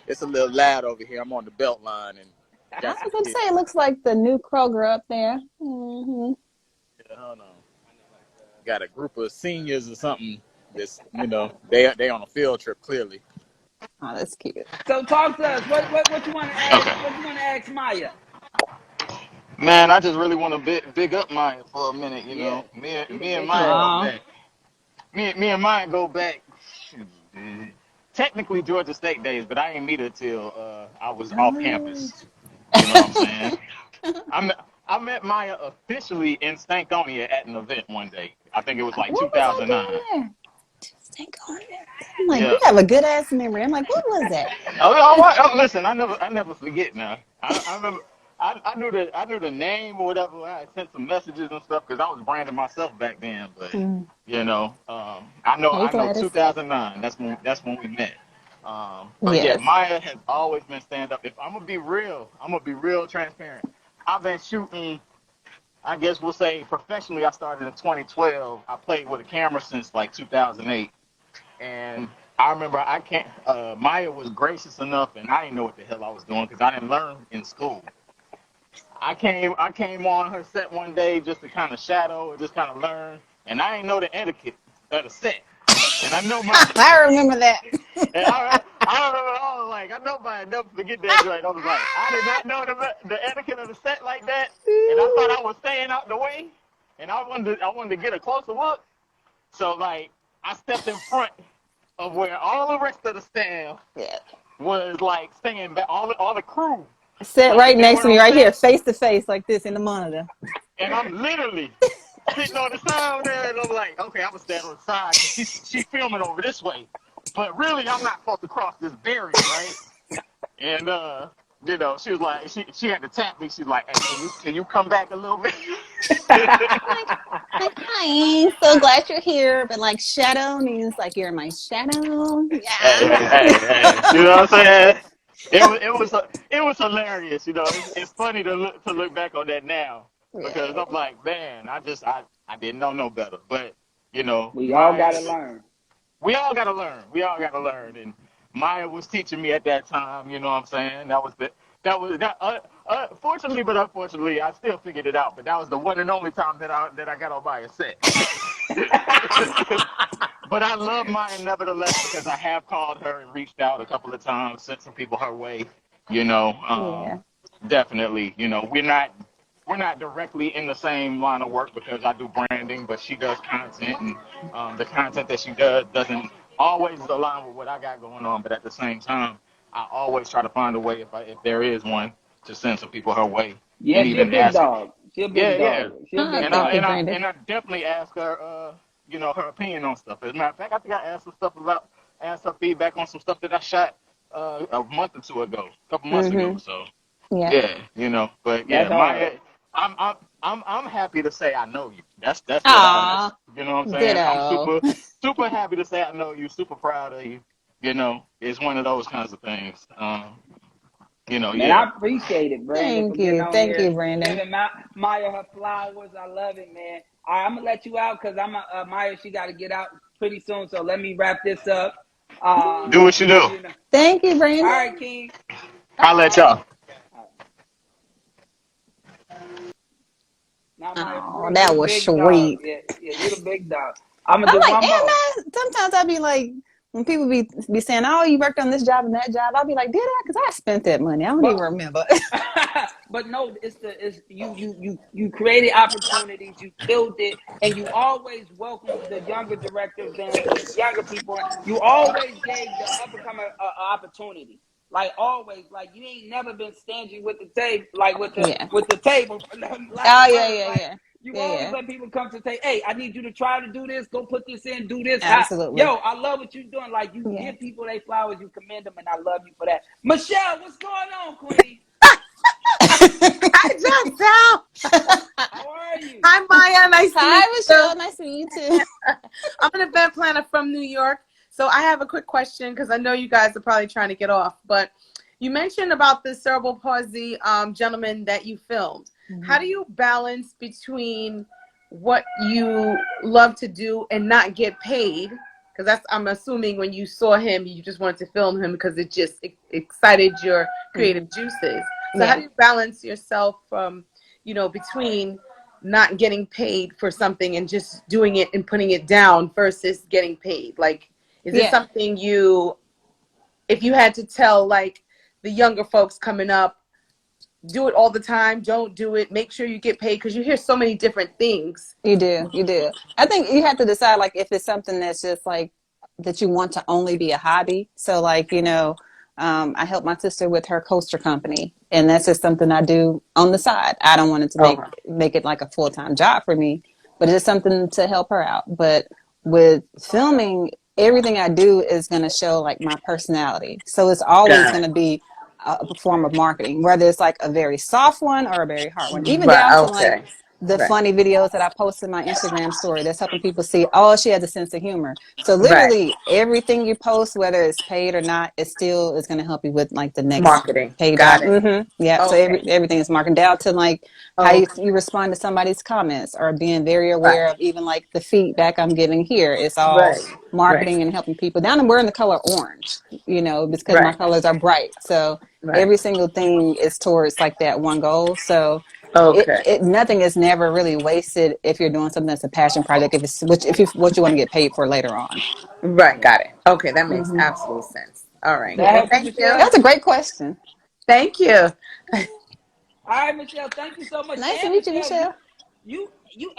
It's a little loud over here. I'm on the belt line and
I
got
was
some
going to
kids.
say, it looks like the new Kroger up there. Hmm.
Yeah, hold on. Got a group of seniors or something. That's they on a field trip clearly.
Oh, that's cute.
So talk to us. What you want to ask?
Okay.
What you want to ask Maya?
Man, I just really want to big up Maya for a minute.
Yeah, she the
Me and
big
Maya go
dog.
Oh.
back. Me and Maya go back. shoot, Technically Georgia State days, but I ain't meet her till I was off
Oh.
campus. You know what I'm saying? I met Maya officially in Stankonia at an event one day. I think it was like
What was I
2009.
doing there? Think on it. I'm like, you
Yeah.
have a good ass memory. I'm like, what was that?
Listen, I never forget now. I remember. I knew the name or whatever. I had sent some messages and stuff because I was branding myself back then. But
Mm. Hey,
I know
Gladys.
2009. That's when we met. But yeah,
Yes.
Maya has always been stand up. If I'm gonna be real, I'm gonna be real transparent. I've been shooting. I guess we'll say professionally. I started in 2012. I played with a camera since like 2008. And I remember I can't. Maya was gracious enough, and I didn't know what the hell I was doing because I didn't learn in school. I came on her set one day just to kind of shadow or just kind of learn, and I didn't know the etiquette of the set. And I know my,
I remember that.
and I remember I was like, I know my never forget that joint. I was like, I did not know the etiquette of the set like that, and I thought I was staying out the way, and I wanted to get a closer look. So like I stepped in front of where all the rest of the staff
Yeah.
was like staying back, all the crew,
Sit
like
right
if they
next
weren't
to me,
on
right here,
set,
face to face, like this in the monitor.
and I'm literally sitting on the side over there, and I'm like, okay, I'm gonna stand on the side because she's filming over this way, but really I'm not supposed to cross this barrier, right? And she was like, she had to tap me. She's like, hey, can you come back a little bit?
Like, hi, so glad you're here. But like, shadow means like you're my shadow.
Hey,
Yeah.
hey, hey, hey. You know what I'm saying? It was hilarious. It's funny to look back on that now because
Yeah.
I'm like, man, I didn't know no better. But
We all
Maya,
gotta learn.
we all gotta learn. We all gotta learn. And Maya was teaching me at that time. You know what I'm saying? That. Fortunately, but unfortunately, I still figured it out. But that was the one and only time that I got on Maya's set. But I love Maya nevertheless because I have called her and reached out a couple of times, sent some people her way. You know,
Yeah.
definitely. We're not directly in the same line of work because I do branding, but she does content, and the content that she does doesn't always align with what I got going on. But at the same time, I always try to find a way if there is one to send some people her way,
Yeah,
and
she a
even
big
ask her.
dog. She a
Yeah,
big
yeah.
dog. She a big
And I
Thank you,
and
dog.
I
Brandon.
and I definitely ask her, her opinion on stuff. As a matter of fact, I think I asked her feedback on some stuff that I shot a month or two ago, a couple months ago.
Mm-hmm.
So
Yeah.
yeah, but yeah,
That's hard.
Maya, I'm happy to say I know you. That's what
Aw,
you know what I'm saying. I'm
ditto.
super happy to say I know you. Super proud of you. It's one of those kinds of things.
Man,
Yeah.
I appreciate it, Brandon, for
Thank
getting
you.
on
Thank
here,
you, Brandon.
giving Maya her flowers. I love it, man. All right, I'm gonna let you out because Maya. She got to get out pretty soon. So let me wrap this up.
Do what you do.
You know.
Thank you,
All right,
Brandon.
King.
Holla at
Bye.
y'all.
All right. Now, Maya, for
Oh,
real, you
that
the
was
big dog.
sweet.
Yeah, yeah, you the big dog. I'm gonna
I'm
do
like,
one
and
more.
sometimes I'll be like, when people be saying, "Oh, you worked on this job and that job," I'll be like, "Did I?" Because I spent that money. I don't even
But
remember.
but no, it's you created opportunities, you killed it, and you always welcomed the younger directors and the younger people. You always gave the up and comer a opportunity. Like always, like you ain't never been stingy with the table, like
Yeah.
with the table, lack
Oh
of
yeah,
words.
yeah,
Like
yeah,
you
yeah,
always
yeah.
let people come to say, "Hey, I need you to try to do this. Go put this in. Do this.
Absolutely.
Yo, I love what you're doing. Like you
Yeah.
give people their flowers, you commend them, and I love you for that." Michelle, what's going on, Queen?
Hi, Giselle.
How are you?
Hi, Maya. Nice to meet
Hi,
you.
Michelle. Nice to meet you too.
I'm an event planner from New York. So I have a quick question because I know you guys are probably trying to get off. But You mentioned about the cerebral palsy gentleman that you filmed. How do you balance between what you love to do and not get paid? Because that's, I'm assuming when you saw him, you just wanted to film him because it just excited your creative juices. So how do you balance yourself from, you know, between not getting paid for something and just doing it and putting it down versus getting paid? Like, is it something you, if you had to tell like the younger folks coming up, do it all the time, don't do it, make sure you get paid, because you hear so many different things.
You do. I think you have to decide, like, if it's something that's just like that you want to only be a hobby. So like, you know, I help my sister with her coaster company, and that's just something I do on the side. I don't want it to make it like a full-time job for me, but it's something to help her out. But with filming, everything I do is going to show like my personality. So it's always going to be a form of marketing, whether it's like a very soft one or a very hard one, even down to like the funny videos that I post in my Instagram story that's helping people see, oh, she has a sense of humor. So literally everything you post, whether it's paid or not, it still is going to help you with like the next
marketing.
paid
Got
job.
it.
Yeah. So everything is marketing, down to like how you respond to somebody's comments, or being very aware of even like the feedback I'm giving here. It's all marketing and helping people, down to wearing the color orange, you know, because my colors are bright. So every single thing is towards like that one goal. So nothing is never really wasted if you're doing something that's a passion project, if it's what you want to get paid for later on.
Right, got it. Okay, that makes absolute sense. All right.
Well,
thank you.
That's a great question.
Thank you.
All right, Michelle, thank you so much.
Nice to meet you, Michelle.
You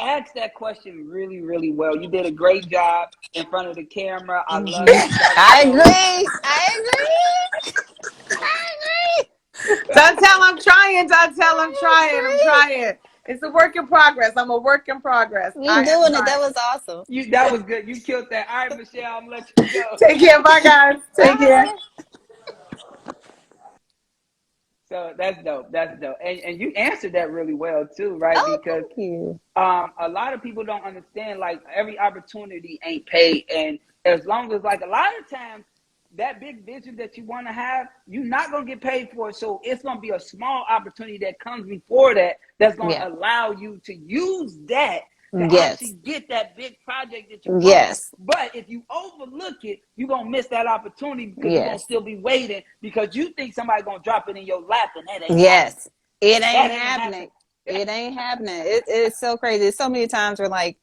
asked that question really, really well. You did a great job in front of the camera. I love it.
I agree.
Dontel, I'm trying. Dontel, I'm trying. It's a work in progress. I'm a work in progress.
You're doing it. That was awesome.
That was good. You killed that. All right, Michelle, I'm going to let you go.
Take care. Bye, guys. Take care.
So that's dope. That's dope. And you answered that really well too, right?
Oh,
because
thank you.
A lot of people don't understand, like, every opportunity ain't paid. And as long as, like, a lot of times that big vision that you want to have, you're not going to get paid for it. So it's going to be a small opportunity that comes before that's going to allow you to use that to actually get that big project that you want. But if you overlook it, you're going to miss that opportunity, because you're going to still be waiting because you think somebody's going to drop it in your lap, and that ain't happening.
It ain't happening. It ain't happening. It's so crazy. It's so many times where, like,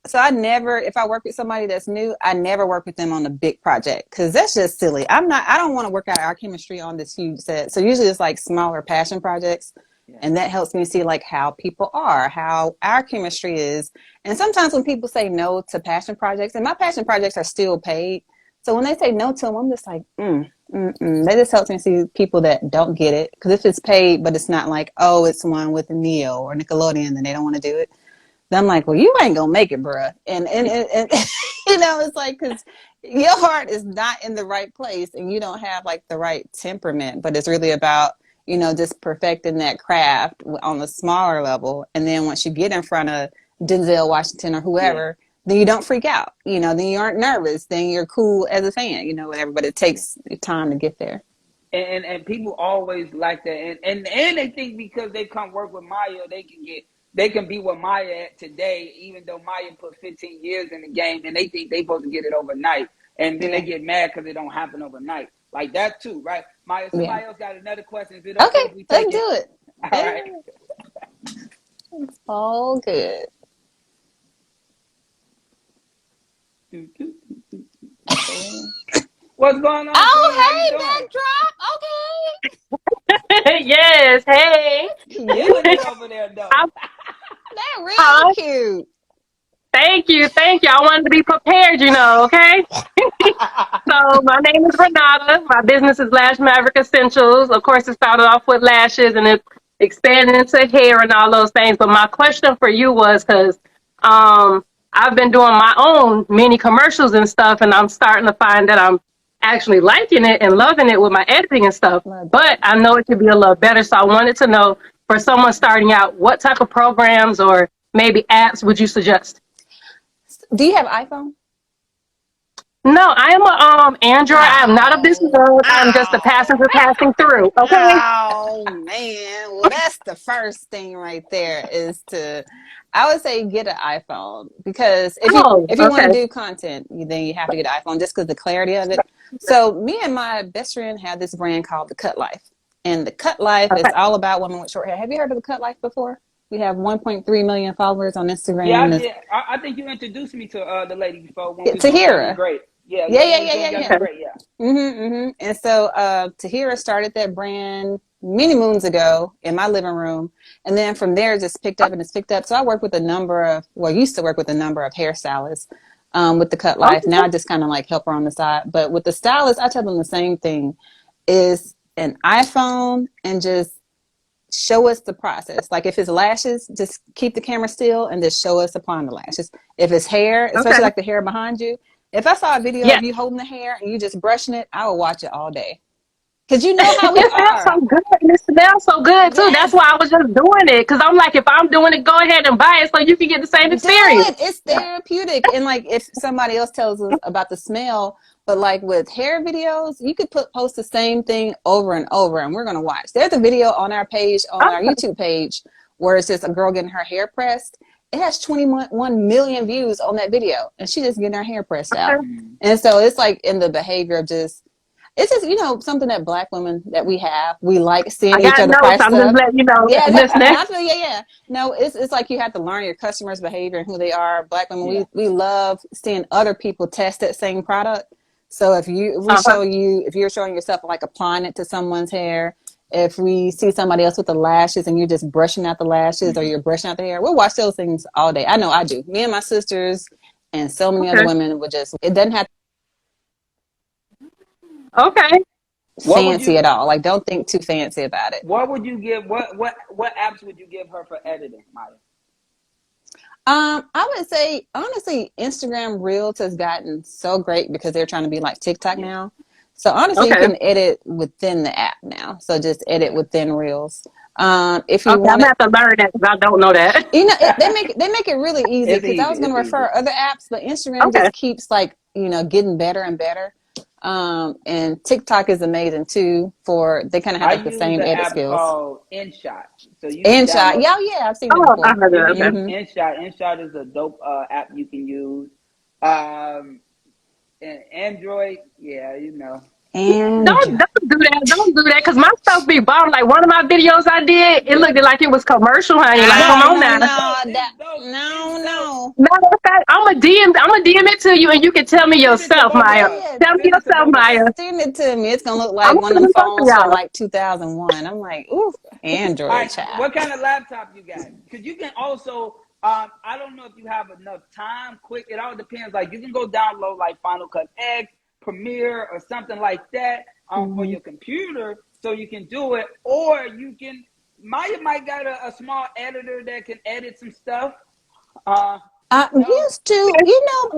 so if I work with somebody that's new, I never work with them on a big project, because that's just silly. I don't want to work out our chemistry on this huge set. So usually it's like smaller passion projects. And that helps me see like how people are, how our chemistry is. And sometimes when people say no to passion projects, and my passion projects are still paid, so when they say no to them, I'm just like, that just helps me see people that don't get it. Because if it's paid, but it's not like, oh, it's one with Neo or Nickelodeon, and they don't want to do it, then I'm like, well, you ain't gonna make it, bruh. And you know, it's like, because your heart is not in the right place, and you don't have like the right temperament. But it's really about, you know, just perfecting that craft on the smaller level. And then once you get in front of Denzel Washington or whoever, then you don't freak out. You know, then you aren't nervous. Then you're cool as a fan, you know, whatever. But it takes time to get there.
And people always like that. And they think because they come work with Maya, they can be where Maya at today, even though Maya put 15 years in the game, and they think they supposed to get it overnight. And then they get mad because it don't happen overnight. Like that too, right? Maya, somebody else got another question. Is it okay if we take
let's do it.
All right.
It's all good.
What's going on?
Oh, hey, backdrop. Okay.
Yes, hey.
Killing it over there, though.
They're really cute.
Thank you. I wanted to be prepared, okay? So my name is Renata. My business is Lash Maverick Essentials. Of course, it started off with lashes and it expanded into hair and all those things. But my question for you was, because I've been doing my own mini commercials and stuff, and I'm starting to find that I'm actually liking it and loving it with my editing and stuff. But I know it could be a lot better. So I wanted to know, for someone starting out, what type of programs or maybe apps would you suggest?
Do you have iPhone?
No, no, I am a Android. I am not a business
Oh,
owner. I'm just a
oh,
passenger passing through. Okay.
oh man. Well, that's the first thing right there is to, I would say get an iPhone because
Oh,
if you want to
okay.
do content, then you have to get an iPhone just because the clarity of it. So me and my best friend have this brand called the Cut Life, and the Cut Life is
Okay.
all about women with short hair. Have you heard of the Cut Life before? We have 1.3 million followers on
Yeah, I
Instagram.
did. I think you introduced me to the lady before when we was doing Young and
Tahira.
Great. Yeah,
Yeah,
when
yeah,
we was
yeah,
doing
yeah,
Young
yeah.
and
Okay.
Great. Yeah.
And so Tahira started that brand many moons ago in my living room. And then from there, it just picked up and it's picked up. So I work with a number of, well, used to work with a number of hairstylists with the Cut Life. Now
Okay.
I just kind of like help her on the side. But with the stylists, I tell them the same thing is an iPhone and just show us the process. Like if it's lashes, just keep the camera still and just show us applying the lashes. If it's hair,
Okay.
especially like the hair behind you, if I saw a video
Yeah.
of you holding the hair and you just brushing it, I would watch it all day. Because you know how we
It sounds
are.
so good. And it smells so good too. That's
Yes,
why I was just doing it. Cause I'm like, if I'm doing it, go ahead and buy it so you can get the same
do
experience.
it. It's therapeutic. And like if somebody else tells us about the smell, but like with hair videos, you could post the same thing over and over and we're gonna watch. There's a video on our page, on our
Okay.
YouTube page, where it's just a girl getting her hair pressed. It has 21 million views on that video and she just getting her hair pressed out.
Okay.
Mm.
And so it's like in the behavior of just it's just, something that black women that we have. We like
I
seeing each
got
other
notes.
price
I'm just
stuff.
letting you know,
Yeah,
listening.
I feel yeah. No, it's like you have to learn your customers' behavior and who they are. Black women,
Yeah.
we love seeing other people test that same product. So if
Uh-huh.
if you're showing yourself like applying it to someone's hair, if we see somebody else with the lashes and you're just brushing out the lashes or
Mm-hmm.
you're brushing out the hair, we'll watch those things all day. I know I do. Me and my sisters and so many other
Okay.
women would just it doesn't have
Okay.
What would
fancy
you
at all. Like don't think too fancy about it.
What would you give? What apps would you give her for editing, Maya?
I would say honestly, Instagram Reels has gotten so great because they're trying to be like TikTok
Yeah.
now. So honestly, you
Okay.
can edit within the app now. So just edit
Okay.
within Reels. If you
Okay. I'm
want
gonna
it,
have to learn that because I don't know that.
they make it really easy
It's
because I
easy.
was going
It's
to
easy.
refer other apps, but Instagram
Okay.
just keeps like getting better and better. And TikTok is amazing too for they kind of have
I
like the
use
same
the
edit
app
skills.
called InShot. So you can
InShot,
download.
yeah, yeah, I've seen it
Oh, I
before.
heard
You
that.
can use
Okay.
Hmm.
InShot. InShot is a dope app you can use. Um, and Android, yeah,
And
Don't do that. Don't do that. Cause my stuff be bomb. Like one of my videos I did, it
yeah.
looked like it was commercial, honey. Like, come
I
No,
on
no,
now.
don't
it's
know
dope. It's
that.
dope. It's
No,
dope.
no.
Matter of fact, I'm a DM it to you, and you can tell me
Send it to
yourself,
both of
Maya.
us.
Yeah,
Tell me
Send it to
yourself,
both of
Maya.
us.
send it to me. It's gonna look
I'm
like
gonna
one of
send
them
it both of
phones from
y'all.
like 2001. I'm like, ooh,
All
Android
right,
child.
what kind of laptop you got? Because you can also, I don't know if you have enough time, quick. It all depends. Like you can go download like Final Cut X, Premiere, or something like that for
Hmm.
your computer, so you can do it. Or you can. Maya might got a small editor that can edit some stuff. Uh,
I
no,
used to,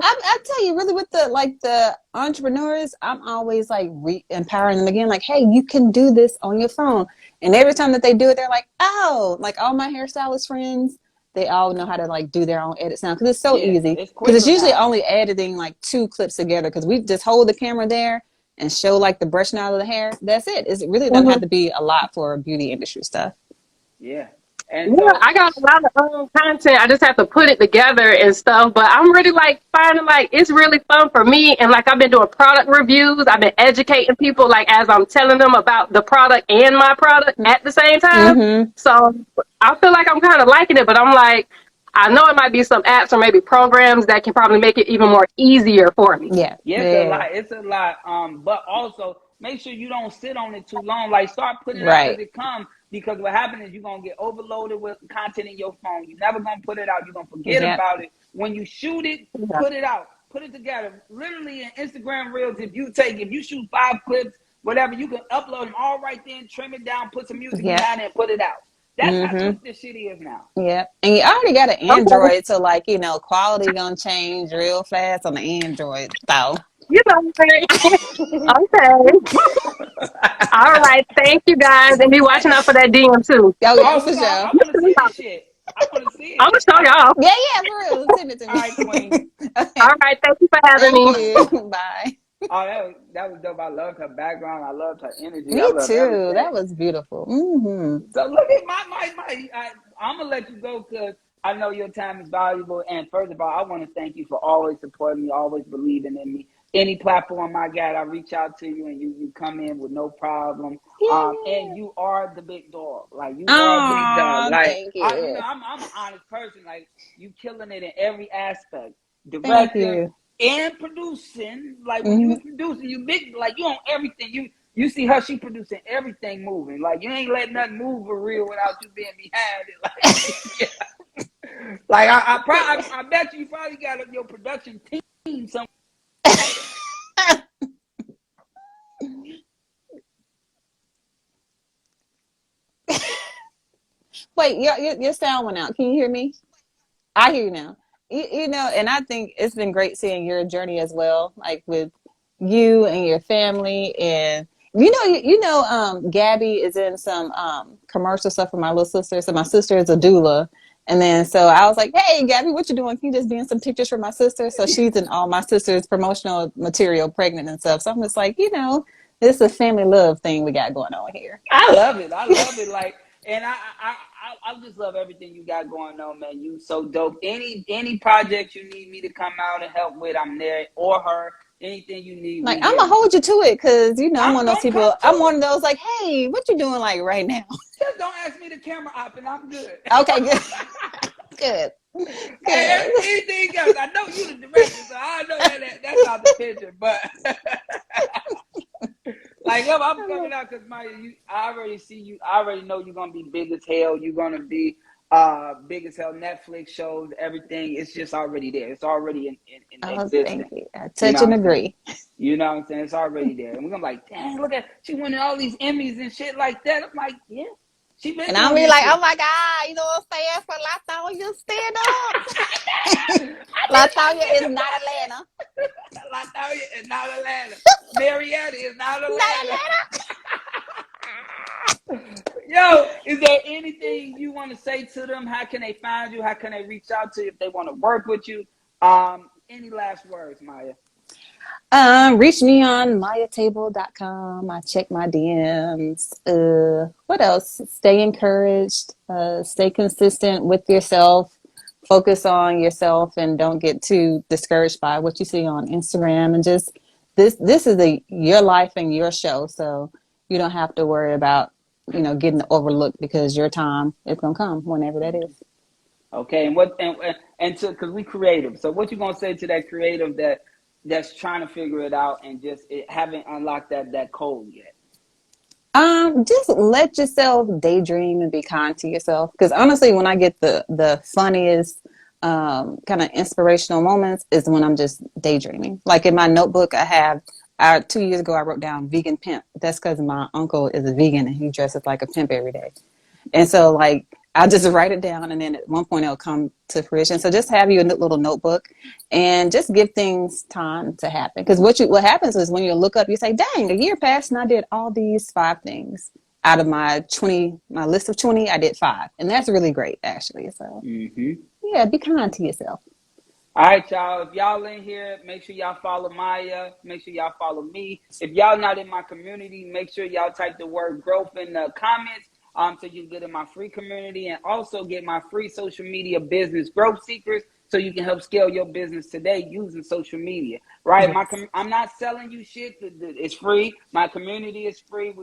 I tell you, really, with the entrepreneurs, I'm always like empowering them again. Like, hey, you can do this on your phone. And every time that they do it, they're like, oh, like all my hairstylist friends, they all know how to like do their own edits now because it's so
yeah,
easy.
it's
Because it's
quicker
usually
now.
only editing like 2 clips together. Because we just hold the camera there and show like the brushing out of the hair. That's it. It really doesn't have
Mhm.
to be a lot for beauty industry stuff.
Yeah, and
Yeah,
so
I got a lot of content. I just have to put it together and stuff. But I'm really like finding like it's really fun for me. And like I've been doing product reviews. I've been educating people like as I'm telling them about the product and my product at the same time.
Mm-hmm.
So I feel like I'm kind of liking it. But I'm like, I know it might be some apps or maybe programs that can probably make it even more easier for me.
Yeah.
yeah, it's a
Yeah.
lot. It's a lot. But also make sure you don't sit on it too long. Like start putting it out as
Right.
it comes. Because what happens is you're gonna get overloaded with content in your phone. You're never gonna put it out. You're gonna forget
Yep.
about it. When you shoot it,
Yeah.
put it out. Put it together. Literally in Instagram Reels, if you shoot 5 clips, whatever, you can upload them all right then, trim it down, put some music
Yep.
behind it, and put it out. That's how
Mm-hmm.
quick this shit is now.
Yeah, and you already got an
Okay.
Android, so like quality gonna change real fast on the Android. So
You know what I'm saying? Okay. All right. Thank you guys. And be watching out for that DM too.
oh yeah,
Oh,
for sure.
I want to see this shit. I want to see
I'm gonna
it.
show y'all.
Yeah, for real. Send it to
All right,
me.
Queen.
All
Okay.
right, thank you for having
Thank
me.
you. Bye.
Oh, that was dope. I loved her background. I loved her energy. I
Me
loved
too.
everything.
That was beautiful. Hmm.
So look at I'm gonna let you go because I know your time is valuable. And first of all, I want to thank you for always supporting me, always believing in me. Any platform I got, I reach out to you, and you come in with no problem. And
Yeah.
you are the big dog. Like you are a big dog.
Oh,
Like
thank you.
I'm an honest person. Like you killing it in every aspect,
Thank
directing
you.
and producing. Like when you
Hmm.
was producing, you big. Like you on everything. You see her, she producing everything moving. Like you ain't letting nothing move for real without you being behind it. Like, yeah. Like I bet you probably got your production team some.
Wait, your sound went out. Can you hear me? I hear you now. And I think it's been great seeing your journey as well, like with you and your family. And Gabby is in some commercial stuff for my little sister. So my sister is a doula. And then so I was like, hey, Gabby, what you doing? Can you just be in some pictures for my sister? So she's in all my sister's promotional material, pregnant and stuff. So I'm just like, this is a family love thing we got going on here.
I love it. I love it. Like, and I just love everything you got going on, man. You so dope. Any project you need me to come out and help with, I'm there. Or her. Anything you need,
Like
we
I'm
here.
gonna hold you to it because I'm
I'm
one of those
gonna come
people. I'm
to
one
it.
of those like, hey, what you doing like right now?
Just don't ask me the camera op, and I'm good.
Okay, good, good,
Hey,
good.
anything else? I know you the director, so I know that's out the picture. But like, yo, I'm coming out because I already see you. I already know you're gonna be big as hell. You're gonna be big as hell. Netflix shows, everything. It's just already there. It's already in
Oh, thank
existence.
you. I
You
touch
know
and
what I'm saying?
agree.
You know what I'm saying? It's already there. And we're gonna be like, dang, look at she winning all these Emmys and shit like that. I'm like, yeah, she been
And I'll
doing
be
this
like, oh
shit.
my God, you know what I'm saying? For Latoya, stand up.
I did not
Latoya
get
is
the
not
part.
Atlanta.
Latoya is not Atlanta. Marietta is not
Not
Atlanta.
Atlanta.
Yo, is there anything you want to say to them? How can they find you? How can they reach out to you if they want to work with you? Any last words, Maya?
Reach me on mayatable.com. I check my DMs. What else? Stay encouraged. Stay consistent with yourself. Focus on yourself and don't get too discouraged by what you see on Instagram. And just this is your life and your show, so you don't have to worry about getting overlooked because your time is gonna come whenever that is.
Okay, and what and to because we creative. So what you gonna say to that creative that's trying to figure it out and just haven't unlocked that code yet?
Just let yourself daydream and be kind to yourself. Because honestly, when I get the funniest, kind of inspirational moments is when I'm just daydreaming. Like in my notebook, I have. 2 years ago, I wrote down vegan pimp. That's because my uncle is a vegan and he dresses like a pimp every day. And so, like, I'll just write it down, and then at one point it'll come to fruition. So just have your little notebook, and just give things time to happen. Because what happens is when you look up, you say, "Dang, a year passed, and I did all these 5 things out of my list of 20. I did 5, and that's really great, actually. So
Mm-hmm.
yeah, be kind to yourself.
All right, y'all. If y'all in here, make sure y'all follow Maya. Make sure y'all follow me. If y'all not in my community, make sure y'all type the word growth in the comments so you can get in my free community and also get my free social media business growth secrets so you can help scale your business today using social media. Right?
Yes.
I'm not selling you shit. It's free. My community is free.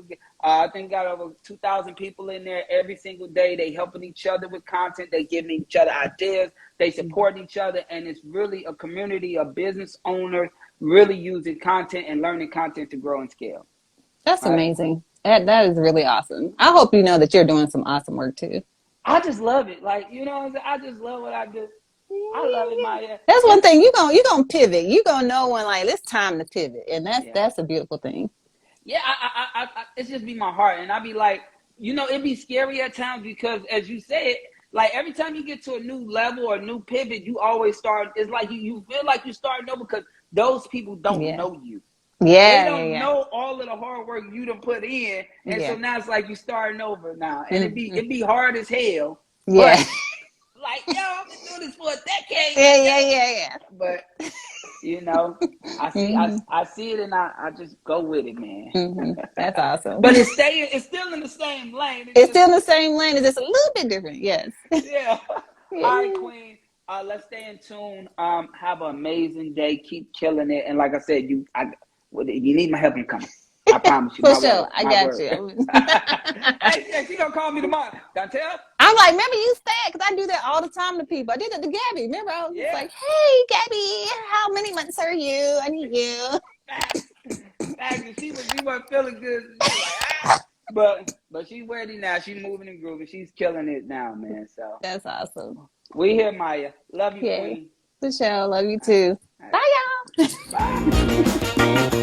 I think got over 2,000 people in there every single day. They helping each other with content. They giving each other ideas. They support each other, and it's really a community of business owners really using content and learning content to grow and scale.
That's
Right?
amazing. That is really awesome. I hope you know that you're doing some awesome work too.
I just love it. Like, you know what I'm saying? I just love what I do. I love it, Maya.
That's one
It's
thing you gonna pivot. You gonna know when like it's time to pivot, and that's
yeah.
that's a beautiful thing.
Yeah, it's just be my heart. And I be like, it'd be scary at times because as you said, like every time you get to a new level or a new pivot, you always start, it's like you feel like you starting over because those people don't
Yeah,
know you. They
yeah, yeah,
don't
yeah,
know all of the hard work you done put in, and so
yeah.
now it's like you starting over now, and it be
Mm-hmm.
it be hard as hell. But
Yeah,
like, yo, I've been doing this for a decade.
Yeah.
But you know, I see,
Mhm.
I see it, and I just go with it, man.
That's awesome.
But it's still in the same lane.
It's still in the same lane. It's just a little bit different. Yes.
Yeah.
Yeah.
All right, Queen. Let's stay in tune. Have an amazing day. Keep killing it. And like I said, you need my help, I'm coming. I promise you.
For
My
sure.
word.
I
My
got
word.
you.
Hey, she gonna call me tomorrow. Dontel?
I'm like, remember you said, because I do that all the time to people. I did it to Gabby. Remember, I was just
Yeah.
like, hey, Gabby, how many months are you? I need you.
Facts. She wasn't feeling good. She was like, But she's ready now. She's moving and grooving. She's killing it now, man. So
That's awesome.
we here, Maya. Love you,
Yeah.
Queen.
For sure. Love you too.
All right.
Bye, y'all.
Bye.